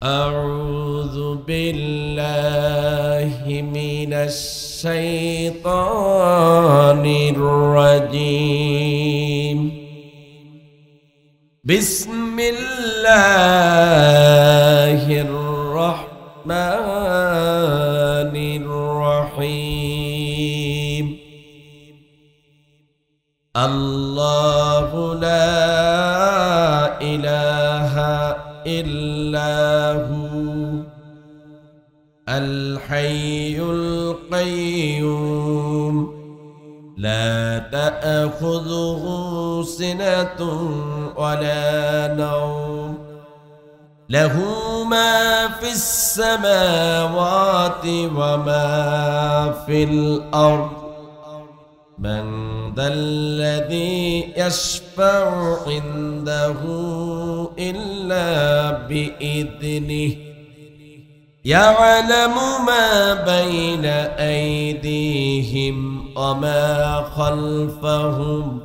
أعوذ بالله من الشيطان الرجيم بسم الله الرحمن الرحيم الله لا إله إلا هو الحي القيوم لا تأخذه سنة ولا نوم له ما في السماوات وما في الأرض من ذا الذي يشفع عنده إلا بإذنه يعلم ما بين أيديهم وما خلفهم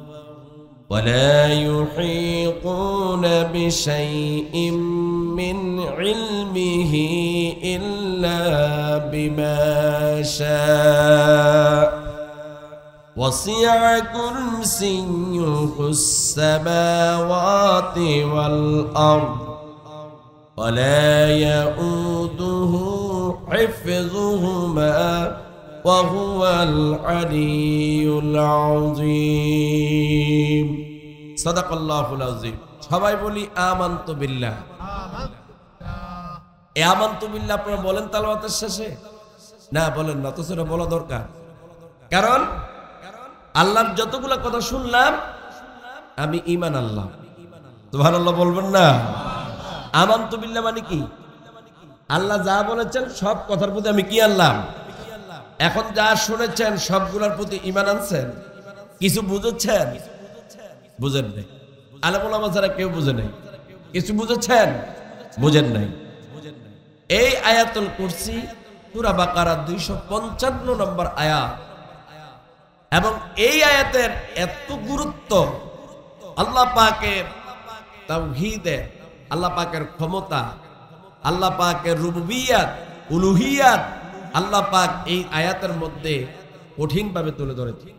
ولا يحيطون بشيء من علمه إلا بما شاء وسع كرسيه السماوات والأرض ولا يؤوده حفظهما وهو العلي العظيم صدق الله العظيم সবাই বলি আমানতু বিল্লাহ এই আমানতু বিল্লাহ আপনারা বলেন তালাওয়াতের শেষে না বলেন না তো সেটা বলা দরকার কারণ আল্লাহর যতগুলো কথা শুনলাম আমি ঈমান আনলাম সুবহানাল্লাহ বলবেন না আমানতু বিল্লাহ মানে কি আল্লাহ যা বলেছেন সব কথার প্রতি আমি কি আনলাম এখন যা শুনেছেন সবগুলোর প্রতি ঈমান আনছেন কিছু বুঝেছেন বুঝেন নাই আলেম ওলামা ছাড়া কেউ বুঝে নাই কিছু বুঝেছেন বুঝেন নাই এই আয়াতুল কুরসি সূরা বাকারা 255 নম্বর আয়াত এবং এই আয়াতের এত গুরুত্ব আল্লাহ পাকের তাওহীদে আল্লাহ পাকের ক্ষমতা আল্লাহ পাকের রুবুবিয়্যাত উলুহিয়্যাত আল্লাহ পাক এই আয়াতের মধ্যে কঠিনভাবে তুলে ধরেছে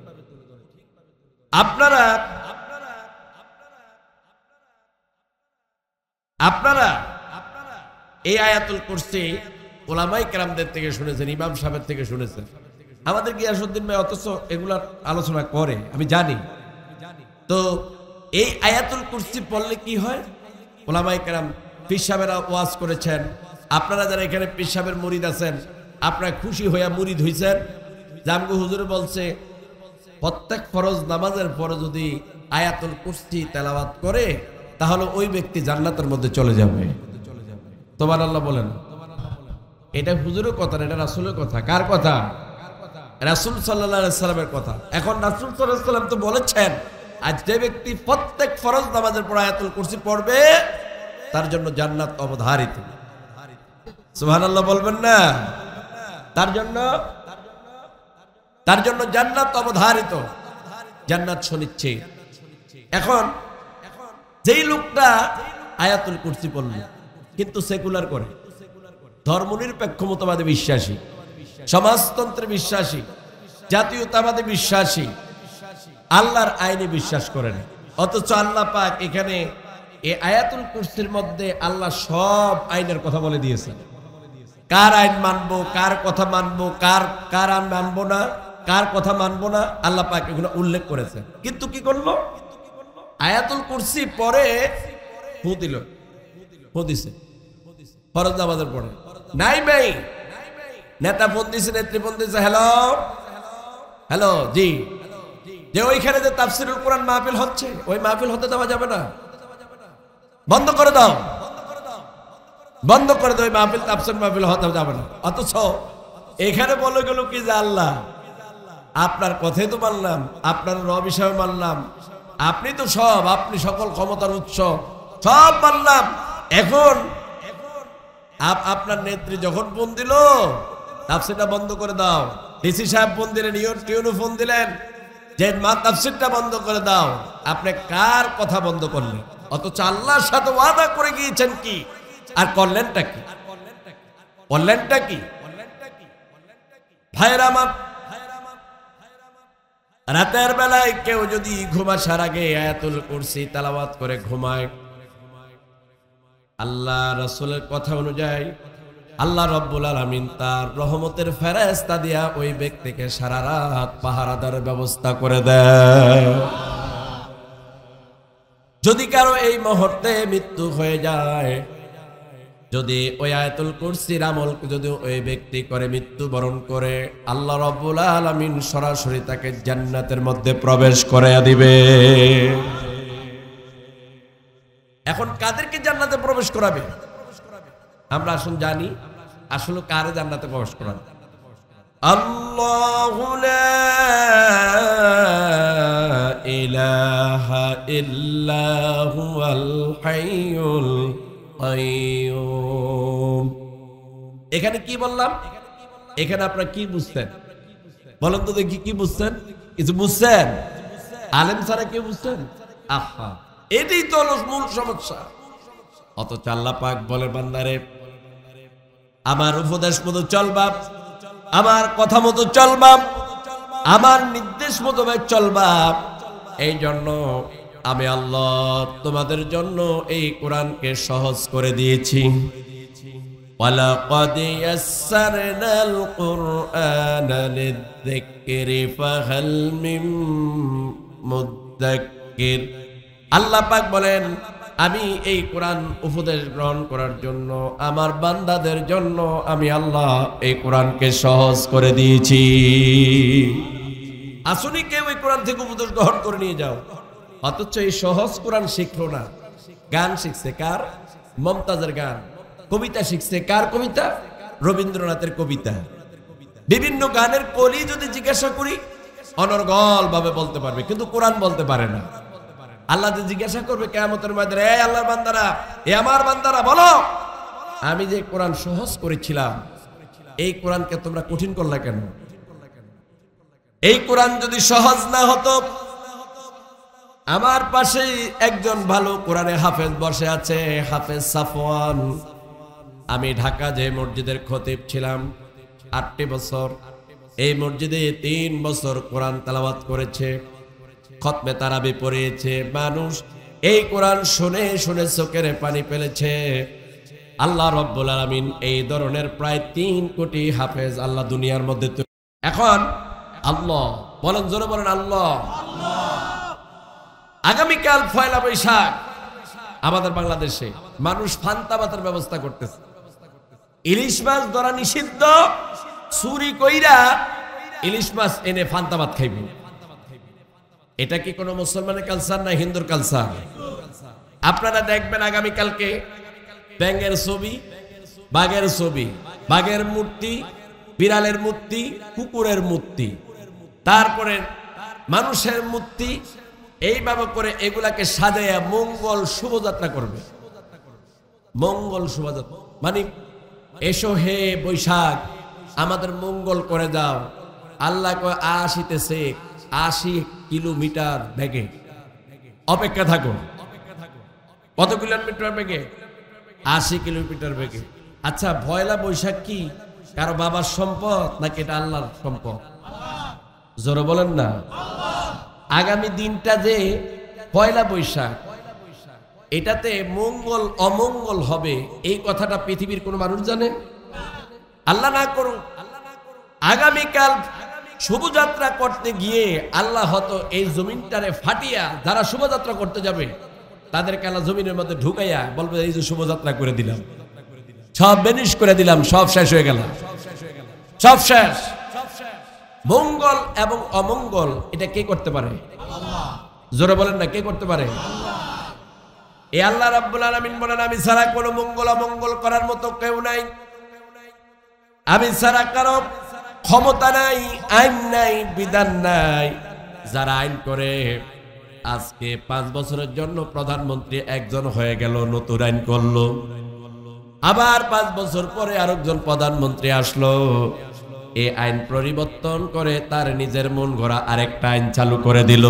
আপনারা এই আয়াতুল কুরসি উলামায়ে কেরামদের থেকে শুনেছেন ইমাম সাহেবের থেকে শুনেছেন আমাদের গিয়াসউদ্দিন ভাই অথচ এগুলার আলোচনা করে আমি জানি তো এই আয়াতুল কুরসি পড়লে কি হয় উলামায়ে কেরাম পীর সাহেবেরা ওয়াজ করেছেন আপনারা যারা এখানে পীর সাহেবের মুরিদ আছেন আপনারা খুশি হইয়া মুরিদ হইছেন জামগো হুজুর বলছে প্রত্যেক ফরজ নামাজের পরে যদি আয়াতুল কুরসি তেলাওয়াত করে তাহলে ওই ব্যক্তি জান্নাতের মধ্যে চলে যাবে সুবহানাল্লাহ বলেন এটা হুজুরের কথা না এটা রাসূলের কথা কার কথা রাসূল সাল্লাল্লাহু আলাইহি সাল্লামের কথা এখন রাসূল সাল্লাল্লাহু আলাইহি সাল্লাম তো বলেছেন আজ যে ব্যক্তি প্রত্যেক ফরজ নামাজের পর আয়াতুল কুরসি পড়বে তার জন্য জান্নাত অবধারিত সুবহানাল্লাহ বলবেন না তার জন্য জান্নাত অবধারিত জান্নাত সুনিশ্চিত এখন যেই লোকটা আয়াতুল কুরসি পড়ল কিন্তু সেকুলার করে ধর্মনিরপেক্ষ মতবাদে বিশ্বাসী সমাজতন্ত্রে বিশ্বাসী জাতীয়তাবাদে বিশ্বাসী আল্লাহর আইনে বিশ্বাস করেন অথচ আল্লাহ পাক এখানে এই আয়াতুল কুরসির মধ্যে আল্লাহ সব আইনের কথা বলে দিয়েছেন কার আইন মানবো কার কথা মানবো কার আইন মানবো না কার কথা মানবো না আল্লাহ পাক এগুলো উল্লেখ করেছেন কিন্তু কি করলো আয়াতুল কুরসি পরে ফু দিছে ফরজ নামাজের পরে নাই ভাই নেতা ফোন দিছে নেত্রী ফোন দিছে হ্যালো জি যে ওইখানে যে তাফসীরুল কোরআন মাহফিল হচ্ছে ওই মাহফিল হতে দেওয়া যাবে না বন্ধ করে দাও ওই মাহফিল তাফসীর মাহফিল হতে যাবে না অথচ এখানে বলে গেল কি যে আল্লাহ আপনার কথাই তো মানলাম আপনার রব হিসাবে মানলাম আপনি তো সব আপনি সকল ক্ষমতার উৎস সব মানলাম এখন আপনার নেত্রী যখন ফোন দিল তাফসীরটা বন্ধ করে দাও ডিসি সাহেব ফোন দিলেন টিউনু ফোন দিলেন যে মা তাফসীরটা বন্ধ করে দাও আপনি কার কথা বন্ধ করলেন অথচ আল্লাহর সাথে ওয়াদা করে গিয়েছেন কি আর করলেনটা কি? করলেনটা কি? ভাইরা আমার, রাতের বেলায় কেউ যদি ঘুমাসার আগে আয়াতুল কুরসি তেলাওয়াত করে ঘুমায়, আল্লাহ রাসূলের কথা অনুযায়ী আল্লাহ রাব্বুল আলামিন তার রহমতের ফেরেশতা দিয়া ওই ব্যক্তিকে সারা রাত পাহারাদার ব্যবস্থা করে দেয়। যদি কারো এই মুহূর্তে মৃত্যু হয়ে যায়, যদি ওই আয়াতুল কুরসির আমল যদি ওই ব্যক্তি করে মৃত্যুবরণ করে, আল্লাহ রাব্বুল আলামিন সরাসরি তাকে জান্নাতের মধ্যে প্রবেশ করাইয়া দিবে। এখন কাদেরকে জান্নাতে প্রবেশ করাবে আমরা আসুন জানি। আসলে কারে জান্নাতে প্রবেশ করাবে? আল্লাহু লা ইলাহা ইল্লা হুয়াল হাইয়ুল কাইয়্যুম। এখানে কি বললাম? এখানে আপনারা কি বুঝছেন বলেন তো দেখি, কি বুঝছেন? কিছু বুঝছেন? আলেম ছাড়া কি বুঝছেন? আহা, এটাই তো হলো মূল সমস্যা। অথচ আল্লাহ পাক বলে, বান্দারে আমার উপদেশ মতো চলবা, আমার কথা মতো চলবা, আমার নির্দেশ মতো চলবা। এই জন্য আমি আল্লাহ তোমাদের জন্য এই কোরআনকে সহজ করে দিয়েছি। ওয়ালাকাদ ইয়াসসারনাল কুরআনা লিয-যিকরি ফাহাল মিন মুদ্দাক্কির। আল্লাহ পাক বলেন, আমি এই কোরআন উপদেশ গ্রহণ করার জন্য আমার বান্দাদের জন্য আমি আল্লাহ এই কোরআনকে সহজ করে দিয়েছি। আসুনি কেউ এই কোরআন থেকে উপদেশ গ্রহণ করে নিয়ে যাও, অথচ এই সহজ কোরআন শিখলো না। গান শিখছে কার? মমতাজের গান। কবিতা শিখছে কার কবিতা? রবীন্দ্রনাথের কবিতা। বিভিন্ন গানের কলি যদি জিজ্ঞাসা করি অনর্গল ভাবে বলতে পারবে, কিন্তু কোরআন বলতে পারে না। আল্লাহ জিজ্ঞাসা করবে কিয়ামতের ময়দানে, এই আল্লাহর বান্দারা, এ আমার বান্দারা, বলো আমি যে কোরআন সহজ করেছিলাম এই কোরআনকে তোমরা কঠিন করলে কেন? এই কোরআন যদি সহজ না হতো, আমার পাশে একজন ভালো কোরআনে হাফেজ বসে আছে, হাফেজ সাফওয়ান। আমি ঢাকা যে মসজিদের খতিব ছিলাম 8টি বছর, এই মসজিদে 3 বছর কোরআন তেলাওয়াত করেছে, খতমে তারাবি পড়িয়েছে। মানুষ এই কোরআন শুনে শুনে চোখের পানি ফেলেছে। আল্লাহ রাব্বুল আলামিন এই ধরনের প্রায় 3 কোটি হাফেজ আল্লাহ দুনিয়ার মধ্যে। এখন আল্লাহ বলেন, জোরে বলেন আল্লাহ। আগামীকাল পয়লা বৈশাখ আমাদের বাংলাদেশে মানুষ ফান্তা ভাতের ব্যবস্থা করতেছে। ইলিশ মাছ ধরা নিষিদ্ধ, চুরি কইরা ইলিশ মাছ এনে ফান্তা ভাত খাইবে। এটা কি কোনো মুসলমানের কালচার না হিন্দুর কালচার? আপনারা দেখবেন আগামীকালকে ব্যাঙের ছবি, বাঘের ছবি, বাঘের মূর্তি, বিড়ালের মূর্তি, কুকুরের মূর্তি, তারপরে মানুষের মূর্তি, এইভাবে করে এগুলাকে সাজাইয়া মঙ্গল শোভাযাত্রা করবে। মঙ্গল শোভাযাত্রা মানে এসো হে বৈশাখ আমাদের মঙ্গল করে যাও। আল্লাহ কয় আসিতেছে 80 কিলোমিটার বেগে, অপেক্ষা থাকো। কত কিলোমিটার বেগে? 80 কিলোমিটার বেগে। আচ্ছা, পয়লা বৈশাখ কি কারো বাবার সম্পদ নাকি এটা আল্লাহর সম্পদ? জোরে বলেন না। আগামী দিনটা যে পয়লা বৈশাখ, এটাতে মঙ্গল অমঙ্গল হবে এই কথাটা পৃথিবীর কোন মানুষ জানে? আল্লাহ না করুন, আগামীকাল শোভাযাত্রা করতে গিয়ে আল্লাহ হয়তো এই জমিনটারে ফাটিয়া যারা শোভাযাত্রা করতে যাবে তাদেরকে আল্লাহ জমিনের মধ্যে ঢুকাইয়া বলবে, এই যে শোভাযাত্রা করে দিলাম, সব বেনিশ করে দিলাম, সব শেষ হয়ে গেল, সব শেষ। মঙ্গল এবং অমঙ্গল এটা কে করতে পারে? জোরে বলেন না, কে করতে পারে? এই আল্লাহ রাব্বুল আলামিন বলেন, আমি ছাড়া কোনো মঙ্গল অমঙ্গল করার মতো কেউ নাই, আমি ছাড়া কারো ক্ষমতা নাই, আইন নাই, বিধান নাই। যারা আইন করে, আজকে 5 বছরের জন্য প্রধানমন্ত্রী একজন হয়ে গেল, নতুন আইন করলো, আবার 5 বছর পরে আরেকজন প্রধানমন্ত্রী আসলো, এই আইন পরিবর্তন করে তার নিজের মন গড়া আরেকটা আইন চালু করে দিল।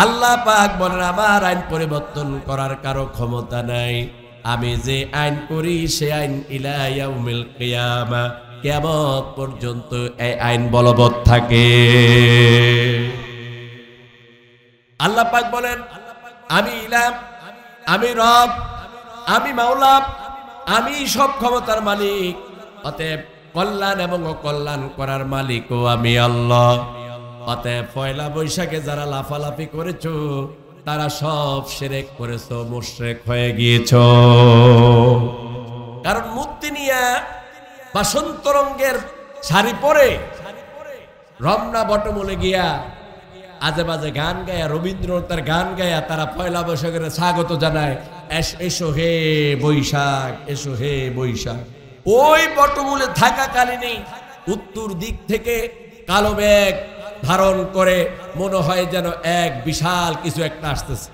আল্লাহ পাক বলেন, আমার আইন পরিবর্তন করার কারো ক্ষমতা নাই, আমি যে আইন করি সে আইন ইলা ইয়াউমিল কিয়ামা, কিয়ামত পর্যন্ত এই আইন বলবৎ থাকে। আল্লাহ পাক বলেন আমি ইলাম, আমি রব, আমি মাওলা, আমি সব ক্ষমতার মালিক, অতএব কল্যাণ এবং অকল্যাণ করার মালিকও আমি আল্লাহ। অতএব পয়লা বৈশাখে যারা লাফালাফি করেছো তারা সব শিরক করেছো, মুশরিক হয়ে গিয়েছো। কারণ মুক্তি নিয়ে বাসন্ত রঙের শাড়ি পরে রমনা বটমূলে গিয়া আজে বাজে গান গায়া, রবীন্দ্রনাথের গান গায়া তারা পয়লা বৈশাখের স্বাগত জানায়, এসো হে বৈশাখ, এসো হে বৈশাখ। ওই বটমূলে থাকাকালীনই উত্তর দিক থেকে কালো মেঘ ধারণ করে মনে হয় যেন এক বিশাল কিছু একটা আসতেছে।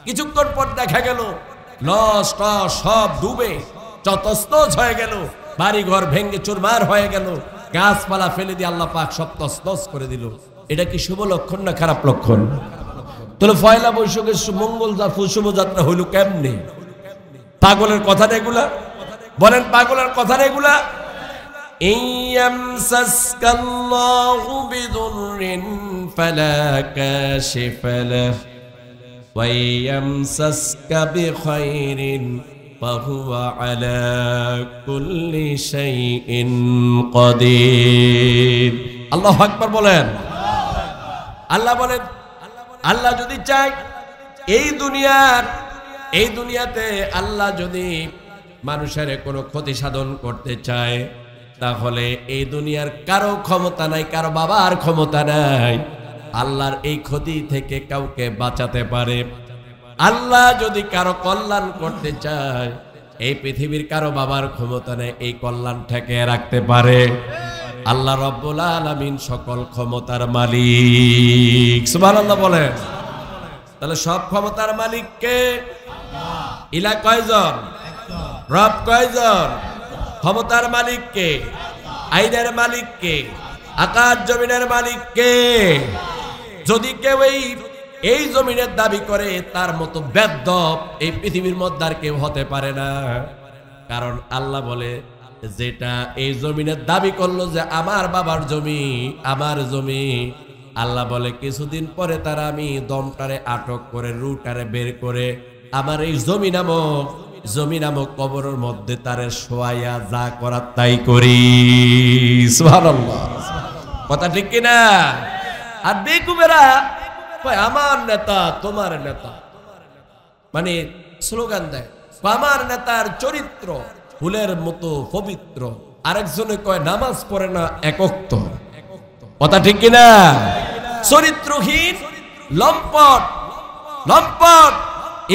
কিছুক্ষণ পর দেখা গেল নষ্ট সব ডুবে চতস্তজ হয়ে গেল, বাড়ি ঘর ভেঙ্গে চুরমার হয়ে গেল, গাছপালা ফেলে দিয়ে আল্লাহ পাক সব তছনছ করে দিল। এটা কি শুভ লক্ষণ না খারাপ লক্ষণ? তাহলে পয়লা বৈশাখের মঙ্গল শুভযাত্রা হইল কেমনে? পাগলের কথা এগুলা, বলেন পাগলের কথা এগুলা। ইয়ামসাসকাল্লাহু বিদুররিন ফালা কাশিফা লাহু ওয়া ইয়ামসাসকা বিখাইরিন ফাহুয়া আলা কুল্লি শাইইন কাদির। আল্লাহু আকবার বলেন। আল্লাহ বলেন আল্লাহ যদি চায় এই দুনিয়াতে আল্লাহ যদি মানুষের কোনো ক্ষতি সাধন করতে চায় তাহলে এই দুনিয়ার কারো ক্ষমতা নাই, কারো বাবার ক্ষমতা নাই আল্লাহর এই ক্ষতি থেকে কাউকে বাঁচাতে পারে। আল্লাহ যদি কারো কল্যাণ করতে চায় এই পৃথিবীর কারো বাবার ক্ষমতা নেই এই কল্যাণ ঠেকিয়ে রাখতে পারে। আল্লাহ রব্বুল আলামিন সকল ক্ষমতার মালিক। সুবহানাল্লাহ বলেন। তাহলে সব ক্ষমতার মালিক কে? ইলা কয়জন? রব কয়জন? ক্ষমতার মালিক কে? আইনের মালিক কে? আকাশ জমিনের মালিক কে? যদি কেউ এই জমিনের দাবি করে তার মতো বেদ্যপ এই পৃথিবীর মধ্যে আর কেউ হতে পারে না। কারণ আল্লাহ বলে যেটা এই জমিনের দাবি করলো যে আমার বাবার জমি, আমার জমি, আল্লাহ বলে কিছুদিন পরে তারা আমি দমটারে আটক করে রুটারে বের করে আমার এই জমি নামক কবরের মধ্যে তারে শোয়াইয়া যা করার তাই করি। সুবহানাল্লাহ, কথা ঠিক কিনা? আর বেকুবেরা আমার নেতা তোমার নেতা, মানে স্লোগান দেয় আমার নেতার চরিত্র ফুলের মতো পবিত্র, আরেকজনে কয় নামাজ পড়ে না একক। কথা ঠিক কিনা? চরিত্রহীন, লম্পট,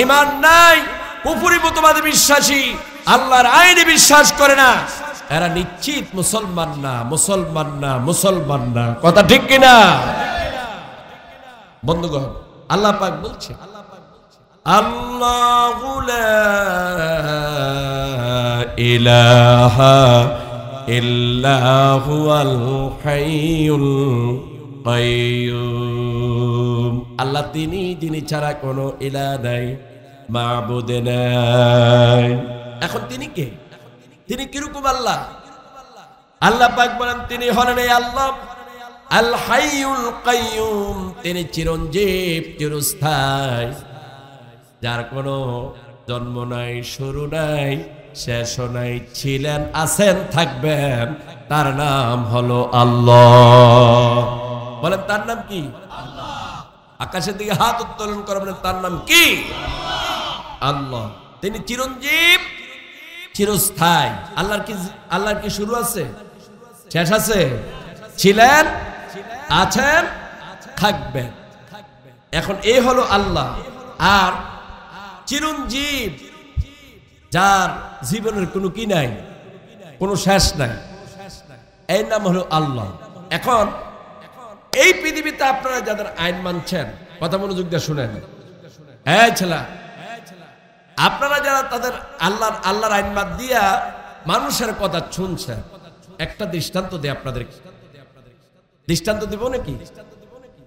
ঈমান নাই, কুফরিমতবাদে বিশ্বাসী, আল্লাহর আইনে বিশ্বাস করে না, এরা নিশ্চিত মুসলমান না। কথা ঠিক কিনা? বন্ধুগণ, আল্লাহ পাক বলছে আল্লাহু লা ইলাহা ইল্লা হুয়াল হাইয়ুল কাইয়্যুম। আল্লাহ তিনি ছাড়া কোনো ইলাহ নাই, মাবুদ নাই। এখন তিনি কে? তিনি কিরকম আল্লাহ? আল্লাহ পাক বলেন তিনি হলেন এই আল্লাহ আল হাইয়ুল কাইয়্যুম, তিনি চিরঞ্জীব, চিরস্থায়ী, যার কোনো জন্ম নাই, শুরু নাই, শেষ নাই, ছিলেন, আছেন, থাকবেন, তার নাম হলো আল্লাহ। বলেন তার নাম কি? আকাশের দিকে হাত উত্তোলন করে বলেন তার নাম কি? আল্লাহ। তিনি চিরঞ্জীব, চিরস্থায়ী। আল্লাহর কি শুরু আছে, শেষ আছে? ছিলেন, আছেন, থাকবেন। এখন এই হলো আল্লাহ। আর চিরঞ্জীব, যার জীবনের কোনো কি নাই, কোনো শেষ নাই, এর নাম হলো আল্লাহ। এখন এই পৃথিবীতে আপনারা যাদের আইন মানছেন, কথা মনোযোগ দিয়ে শুনেন, এই ছেলে, আপনারা যারা তাদের আল্লাহর আইন বাদ দিয়া মানুষের কথা শুনছেন, একটা দৃষ্টান্ত দিয়ে আপনাদের, দৃষ্টান্ত দিব নাকি?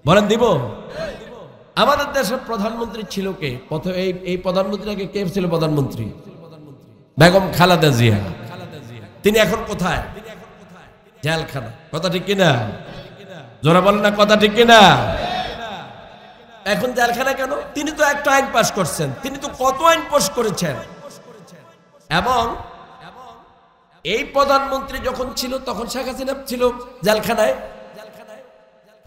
বলেন দিব? আমাদের দেশের প্রধানমন্ত্রী ছিল কে? এই প্রধানমন্ত্রী আগে কে ছিল প্রধানমন্ত্রী? বেগম খালেদা জিয়া, তিনি এখন কোথায়? জেলখানা। কথা ঠিক কিনা? জোরে বলেন না, কথা ঠিক কিনা? এখন জেলখানা কেন? তিনি তো একটা আইন পাশ করছেন, তিনি তো কত আইন পাশ করেছেন। এবং এই প্রধানমন্ত্রী যখন ছিল তখন শেখ হাসিনা ছিল জেলখানায়,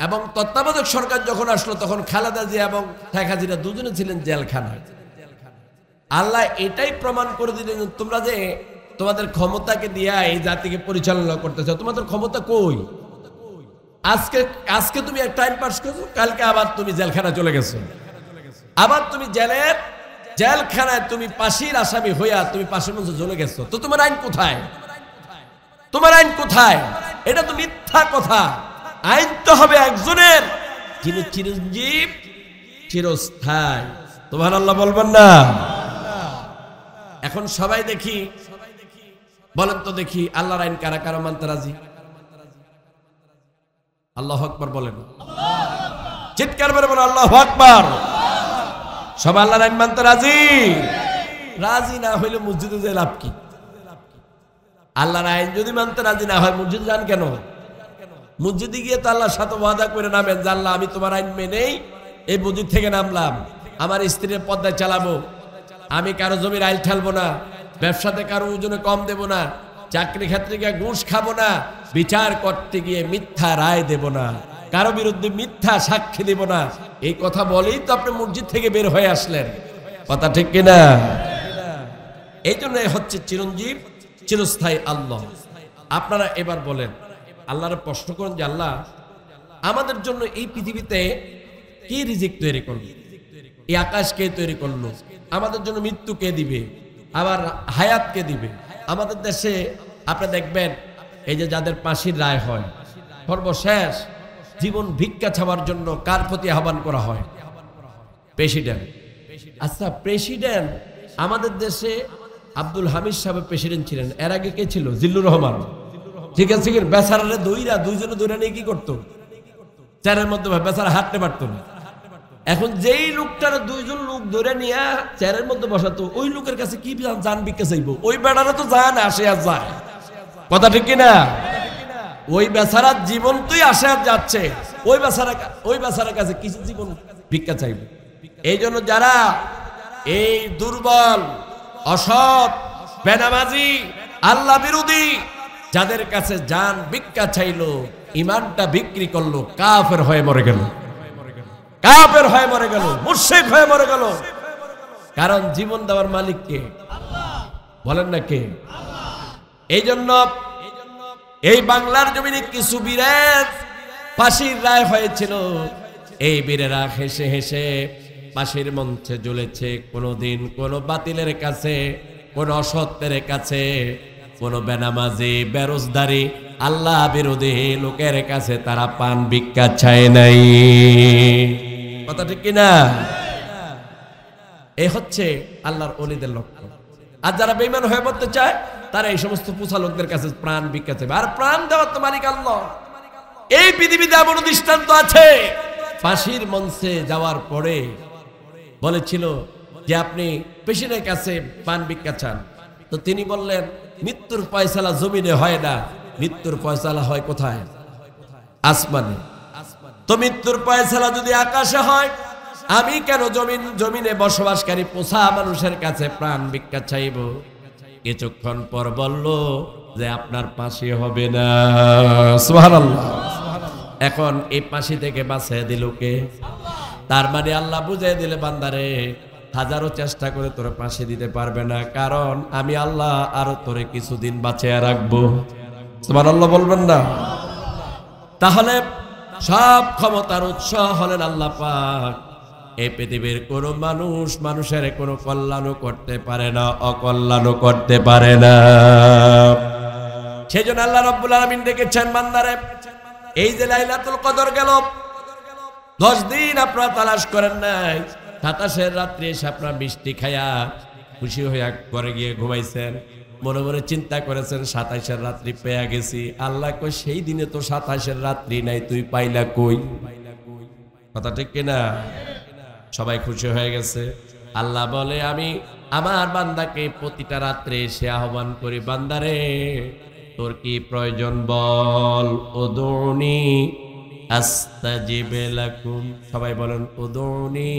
এবং তত্ত্বাবধায়ক সরকার যখন আসলো তখন খালেদা জিয়া এবং শেখ হাসিনা দুজনে ছিলেন জেলখানায়। আল্লাহ এটাই প্রমাণ করে দিলেন, তোমরা যে তোমাদের ক্ষমতাকে দিয়া এই জাতিকে পরিচালনা করতেছ, তোমাদের ক্ষমতা কই? আজকে তুমি একটা আইন পাস করছো, কালকে আবার তুমি জেলখানা চলে গেছো, আবার তুমি জেলখানায় তুমি ফাঁসির আসামি হইয়া তুমি ফাঁসির মঞ্চে চলে গেছো। তো তোমার আইন কোথায়? তোমার আইন কোথায়? এটা তো মিথ্যা কথা। আইন তো হবে একজনের, যিনি চিরঞ্জীব, চিরস্থায়ী। সুবহানাল্লাহ বলবেন না? এখন সবাই দেখি, বলেন তো দেখি, আল্লাহর আইন কারা কারা মানতে রাজি? আল্লাহু আকবার বলেন, চিৎকার করে বলেন আল্লাহু আকবার। সব আল্লাহর আইন মানতে রাজি? রাজি না হইলে মসজিদে যে লাভ কি? আল্লাহর আইন যদি মানতে রাজি না হয় মসজিদে যান কেন? মসজিদে গিয়ে তো আল্লাহর সাথে ওয়াদা করে নামেন যে আল্লাহ আমি তোমার আইন মেনেই এই মসজিদ থেকে নামলাম, আমার স্ত্রীর পর্দায় চালাবো, আমি কারো জমির আইল ঠালবো না, ব্যবসাতে কারো ওজনে কম দেব না, চাকরি ক্ষেত্রে গিয়ে ঘুষ খাবো না, বিচার করতে গিয়ে মিথ্যা রায় দেব না, কারো বিরুদ্ধে মিথ্যা সাক্ষী দেব না। এই কথা বলেই তো আপনি মসজিদ থেকে বের হয়ে আসলেন। কথা ঠিক কিনা? এই জন্য হচ্ছে চিরঞ্জীব, চিরস্থায়ী আল্লাহ। আপনারা এবার বলেন, আল্লাহর প্রশ্ন করেন যে আল্লাহ আমাদের জন্য এই পৃথিবীতে কি রিজিক তৈরি করলো, এই আকাশ কে তৈরি করলো, আমাদের জন্য মৃত্যু কে দিবে, আবার হায়াত কে দিবে? আমাদের দেশে আপনি দেখবেন এই যে যাদের ফাঁসির রায় হয়, সর্বশেষ জীবন ভিক্ষা ছাড়ার জন্য কার প্রতি আহ্বান করা হয়? প্রেসিডেন্ট। আচ্ছা, প্রেসিডেন্ট আমাদের দেশে আব্দুল হামিদ সাহেব প্রেসিডেন্ট ছিলেন, এর আগে কে ছিল? জিল্লুর রহমান। ঠিক আছে, বেচারারে দুইজনে দইরা নিয়ে কি করতো? চেয়ারের মধ্যে বেচারা হাঁটতে পারতো না। এখন যেই লোকটার দুইজন লোক ধরে নিয়ে চেয়ারের মধ্যে বসাতো, ওই লোকের কাছে কি জান ভিক্ষা চাইবো? ওই বেড়ারা তো যায় না, আসে আর যায়। কথা ঠিক কিনা? ওই বেচারার জীবন তুই আসে আর যাচ্ছে, ওই বেচারার কাছে কিছু জীবন ভিক্ষা চাইবে। এই জন্য যারা এই দুর্বল, অসৎ, বেনামাজি, আল্লাহ বিরোধী, যাদের কাছে জান ভিক্ষা চাইলো, ইমানটা বিক্রি করলো, কাফের হয়ে মরে গেল, কাফের হয়ে মরে গেল, মুশরিক হয়ে মরে গেল। কারণ জীবন দেওয়ার মালিক কে? বলেন না কে? এই জন্য এই বাংলার জমিনে কিছু বীরের ফাঁসির রায় হয়েছিল, এই বীরেরা হেসে হেসে ফাঁসির মঞ্চে ঝুলেছে। কোনদিন কোন বাতিলের কাছে, কোন অসত্যের কাছে, কোন বেনামাজি, বেরোজগারি, আল্লাহ বিরোধী লোকের কাছে তারা পান ভিক্ষা চায় নাই। কথা ঠিক কিনা? এই হচ্ছে আল্লাহর ওলিদের লক্ষ্য। আর যারা বেঈমান হয়ে পড়তে চায় তারা এই সমস্ত পুছা লোকদের কাছে প্রাণ ভিক্ষা চাইবে। আর প্রাণ দেওয়ার তো মালিক আল্লাহ। এই পৃথিবীতে এমন দৃষ্টান্ত আছে, ফাঁসির মঞ্চে যাওয়ার পরে বলেছিল যে আপনি পেশেন্টের কাছে পান ভিক্ষা চান, তো তিনি বললেন মৃত্যুর ফয়সালা জমিনে হয় না, মৃত্যুর ফয়সালা হয় কোথায়? আসমানে। তো মৃত্যুর ফয়সালা যদি আকাশে হয়, আমি কেন জমিনে বসবাসকারী পোষা মানুষের কাছে প্রাণ ভিক্ষা চাইব? কিছুক্ষণ পর বলল যে আপনার ফাঁসি হবে না। সুবহানাল্লাহ। এখন এই ফাঁসি থেকে বাঁচিয়ে দিল কে? তার মানে আল্লাহ বুঝিয়ে দিলে বান্দারে হাজারো চেষ্টা করে তোরে ফাঁসি দিতে পারবে না, কারণ আমি আল্লাহ আরো তোরে কিছুদিন বাঁচিয়ে রাখবো। সুবহানাল্লাহ বলবেন না? তাহলে সব ক্ষমতার উৎস হলেন আল্লাহ পাক। এই পৃথিবীর কোন মানুষ মানুষের কোনো কল্যাণও করতে পারে না, অকল্যাণও করতে পারে না। সেজন্য আল্লাহ রাব্বুল আলামিন ডেকেছেন বান্দারে, এই যে লাইলাতুল কদর গেল, 10 দিন আপনারা তালাশ করেন নাই, 27 রাত্রি এসে আপনারা মিষ্টি খায়া খুশি হইয়া ঘরে গিয়ে ঘুমাইছেন, মনে মনে চিন্তা করেছেন 27 রাত্রি পেয়ে গেছি। আল্লাহ কই সেই দিনে তো 27 রাত্রি নাই, তুই পাইলা কই? কথা ঠিক কিনা? সবাই খুশি হয়ে গেছে। আল্লাহ বলে আমি আমার বান্দাকে প্রতিটা রাত্রে এসে আহ্বান করি, বান্দারে তোর কি প্রয়োজন বল। উদুনি আস্তাজিব লাকুম, সবাই বলেন উদুনি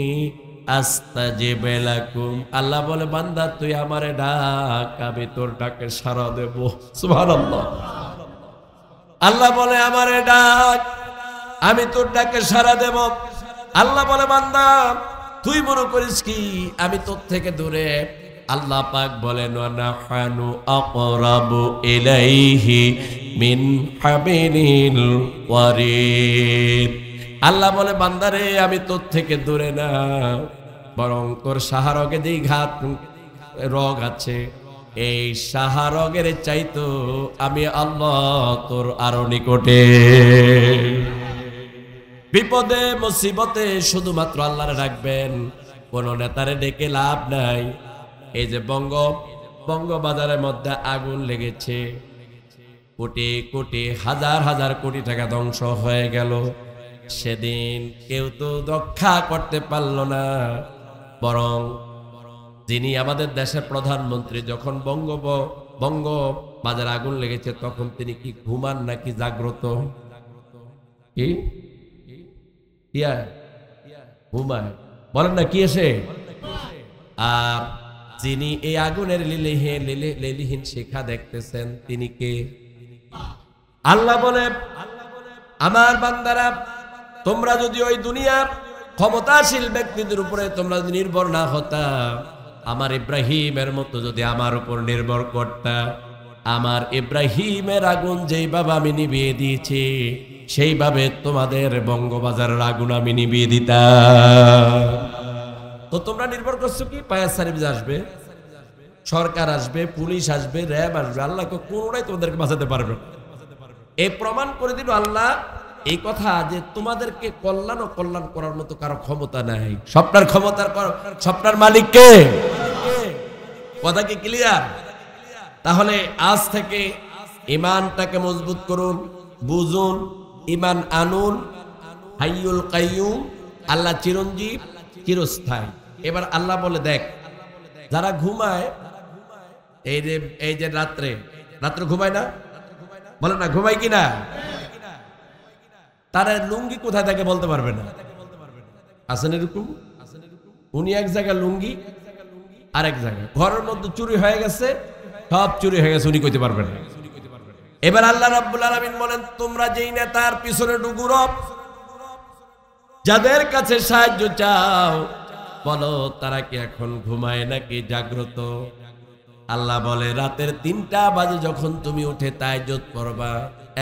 আস্তাজিব লাকুম। আল্লাহ বলে বান্দা তুই আমারে ডাক, আমি তোর ডাকে সাড়া দেব। সুবহানাল্লাহ। আল্লাহ বলে আমারে ডাক, আমি তোর ডাকে সাড়া দেব। আল্লাহ বলে বান্দা তুই মনে করিস কি আমি তোর থেকে দূরে? আল্লাহ পাক বলেন ওয়া নাহনু আকরাবু ইলাইহি মিন হাবিলিল ওয়ারিদ। আল্লাহ বলে বান্দারে আমি তোর থেকে দূরে না, বরং তোর শাহরগে যেই ঘাত রগ আছে এই শাহরগের চাইতো আমি আল্লাহ তোর আরো নিকটে। বিপদে মুসিবতে শুধুমাত্র আল্লাহরে ডাকবেন, কোন নেতারে ডেকে লাভ নাই। এই যে বঙ্গবাজারের মধ্যে আগুন লেগেছে, কোটি কোটি হাজার হাজার কোটি টাকা ধ্বংস হয়ে গেল। সেদিন কেউ তো রক্ষা করতে পারল না, বরং যিনি আমাদের দেশের প্রধানমন্ত্রী যখন বঙ্গবাজারে আগুন লেগেছে তখন তিনি কি ঘুমান নাকি জাগ্রত? কি ঘুমায় বলেন না কি এসে? আর যিনি এই আগুনের লেলিহীন শিখা দেখতেছেন তিনি কে? আল্লাহ বলে আমার বান্দারা তোমরা যদি ওই দুনিয়ার ক্ষমতাশীল ব্যক্তিদের উপরে তোমরা যদি নির্ভর না হতা, আমার ইব্রাহিমের মতো যদি আমার উপর নির্ভর করতা, আমার ইব্রাহিমের আগুন যেইভাবে আমি নিভিয়ে দিয়েছি সেইভাবে তোমাদের বঙ্গবাজারের আগুন আমি নিভিয়ে দিতাম। তো তোমরা নির্ভর করছো কি? ফায়ার সার্ভিস আসবে, সরকার আসবে, পুলিশ আসবে, র্যাব আসবে, আল্লাহকে কোনোটাই তোমাদেরকে বাঁচাতে পারবে না। এই প্রমাণ করে দিল আল্লাহ এই কথা যে তোমাদেরকে কল্যাণ ও কল্যাণ করার মতো কারো ক্ষমতা নাই। স্বপ্নার ক্ষমতার স্বপ্নার মালিক কে? কথা কি ক্লিয়ার? তাহলে আজ থেকে ঈমানটাকে মজবুত করুন, বুঝুন, ঈমান আনুন। হাইয়ুল কাইয়ুম, আল্লাহ চিরঞ্জীব, চিরস্থায়ী। এবার আল্লাহ বলে দেখ যারা ঘুমায়, এই যে রাত্রে ঘুমায় না, বলে না ঘুমায় কিনা? তারা লুঙ্গি কোথায় থাকে বলতে পারবে না। আসেন এরকম? উনি এক জায়গায় লুঙ্গি, আরেক জায়গায় ঘরের মধ্যে চুরি হয়ে গেছে, সব চুরি হয়ে গেছে, উনি কইতে পারবেন না। এবার আল্লাহ রাব্বুল আলামিন বলেন তোমরা যেই নেতার পিছনে ডুগুরব, যাদের কাছে সাহায্য চাও, বলো তারা কি এখন ঘুমায় নাকি জাগ্রত? আল্লাহ বলে রাতের ৩টা বাজে যখন তুমি উঠে তাহাজ্জুদ পড়বা,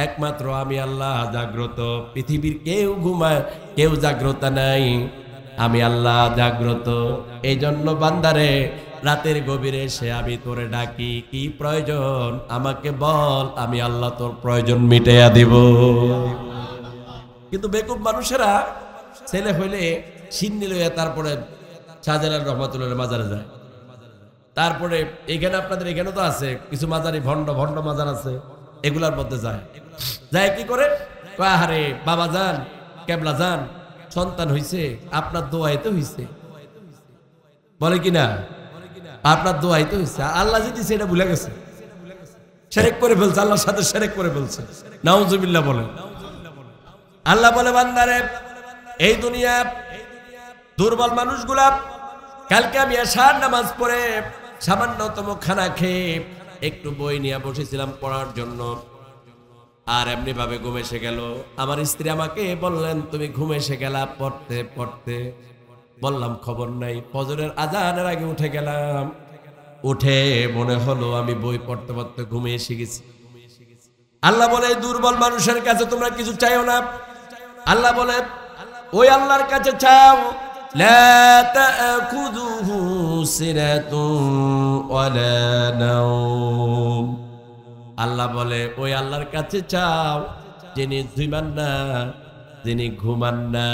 একমাত্র আমি আল্লাহ জাগ্রত। পৃথিবীর কেউ ঘুমায়, কেউ জাগ্রত নাই, আমি আল্লাহ জাগ্রত। এই জন্য বান্দারে রাতের গভীরে সে আমি তোরে ডাকি, কি প্রয়োজন আমাকে বল, আমি আল্লাহ তোর প্রয়োজন মিটাইয়া দিব। কিন্তু বেকুব মানুষেরা ছেলে হইলে সিন্নি লইয়া তারপরে শাহজালাল রহমাতুল্লাহ মাজারে যায়। তারপরে এখানে আপনাদের এখানে তো আছে কিছু মাজারি, ভণ্ড মাজার আছে, এগুলার মধ্যে যায় কি করে? আরে বাবা যান, কেবলা যান, সন্তান হইছে আপনার দোয়াইতে হইছে, বলে কিনা আপনার দোয়াইতে হইছে। আল্লাহ যদি সেটা ভুলে গেছে, শিরক করে ফেলছে, আল্লাহর সাথে শিরক করে ফেলছে, নাউজুবিল্লাহ বলে। আল্লাহ বলে বান্দারে এই দুনিয়া দুর্বল মানুষগুলা, কালকে আমি এশার নামাজ পড়ে সামান্যতম খানা খেয়ে একটু বই নিয়ে বসেছিলাম পড়ার জন্য, আর এমনি ভাবে ঘুম এসে গেল। আমার স্ত্রী আমাকে বললেন তুমি ঘুম এসে গেলা পড়তে পড়তে। বললাম খবর নাই, ফজরের আজানের আগে উঠে গেলাম, উঠে মনে হলো আমি বই পড়তে পড়তে ঘুমে এসে গেছি। আল্লাহ বলে দুর্বল মানুষের কাছে তোমরা কিছু চাইও না। আল্লাহ বলে ওই আল্লাহর কাছে চাও, লা তাখুযুহু সিনাতুন ওয়ালা নাওম। আল্লাহ বলে ওই আল্লাহর কাছে চাও যিনি ঘুমান না, যিনি ঘুমান না,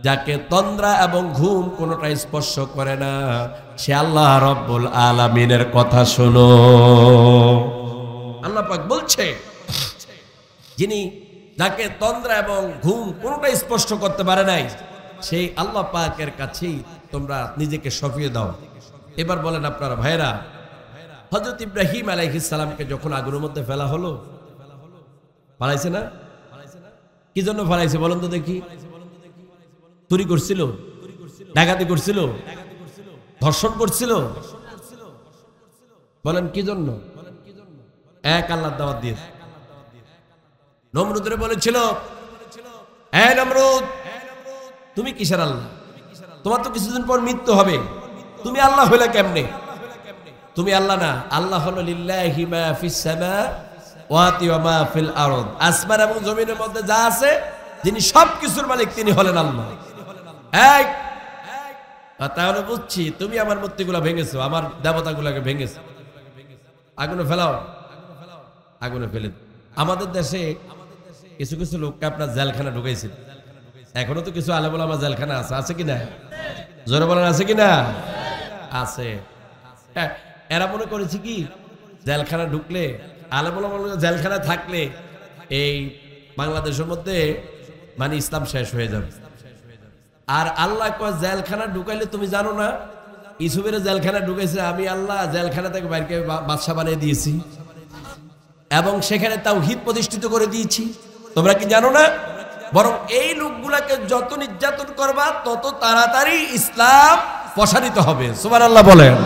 যাকে তন্দ্রা এবং ঘুম কোনোটা স্পর্শ করে না, সে আল্লাহ রব্বুল আলামিনের কথা শোনো। আল্লাহ পাক বলছে যিনি, যাকে তন্দ্রা এবং ঘুম কোনোটা স্পর্শ করতে পারে নাই, সেই আল্লাহ পাকের কাছেই তোমরা নিজেকে সঁপিয়ে দাও। এবার বলেন আপনারা ভাইরা, হযরত ইব্রাহিম আলাইহিস সালামকে যখন আগুনের মধ্যে ফেলা হলো, ফালাইছে না? কি জন্য ফালাইছে বলেন তো দেখি? চুরি করছিল, ডাকাতি করছিল, ধর্ষণ করছিল, বলেন কি জন্য? এক আল্লাহর দাওয়াত দিয়েছে। নমরুদরে বলেছিল, এই নমরুদ, তুমি কিসের আল্লাহ? তোমার তো কিছুদিন পর মৃত্যু হবে, তুমি আল্লাহ হইলে কেমনে? তুমি আল্লাহ না, আল্লাহ হলো লিল্লাহি মা ফিস সামাওয়াতি ওয়া মা ফিল আরদ, আসমান এবং জমিনের মধ্যে যা আছে, যিনি সবকিছুর মালিক তিনি হলেন আল্লাহ। এই তাহলে বুঝছি তুমি আমার মূর্তিগুলো ভেঙেছো, আমার দেবতাগুলোকে ভেঙেছো, আগুনে ফেলাও, আগুনে ফেলে। আমাদের দেশে কিছু কিছু লোককে আপনার জেলখানা ঢুকাইছে, এখনো তো কিছু আলেম ওলামা জেলখানা আছে, আছে কিনা? জোরে বলেন আছে কিনা? আছে। এরা মনে করেছে কি জেলখানা ঢুকলে, আলেম ওলামা জেলখানা থাকলে এই বাংলাদেশের মধ্যে মানে ইসলাম শেষ হয়ে যাবে। আর আল্লাহ কয় জেলখানা ঢুকাইলে তুমি জানো না ইউসুফের জেলখানা ঢুকেছে আমি আল্লাহ, জেলখানা থেকে বাইরে বাদশা বানিয়ে দিয়েছি এবং সেখানে তাওহীদ প্রতিষ্ঠিত করে দিয়েছি, তোমরা কি জানো না? বরং এই লোকগুলাকে যত নির্যাতন করবা তত তাড়াতাড়ি ইসলাম প্রসারিত হবে। সুবহানাল্লাহ বলেন।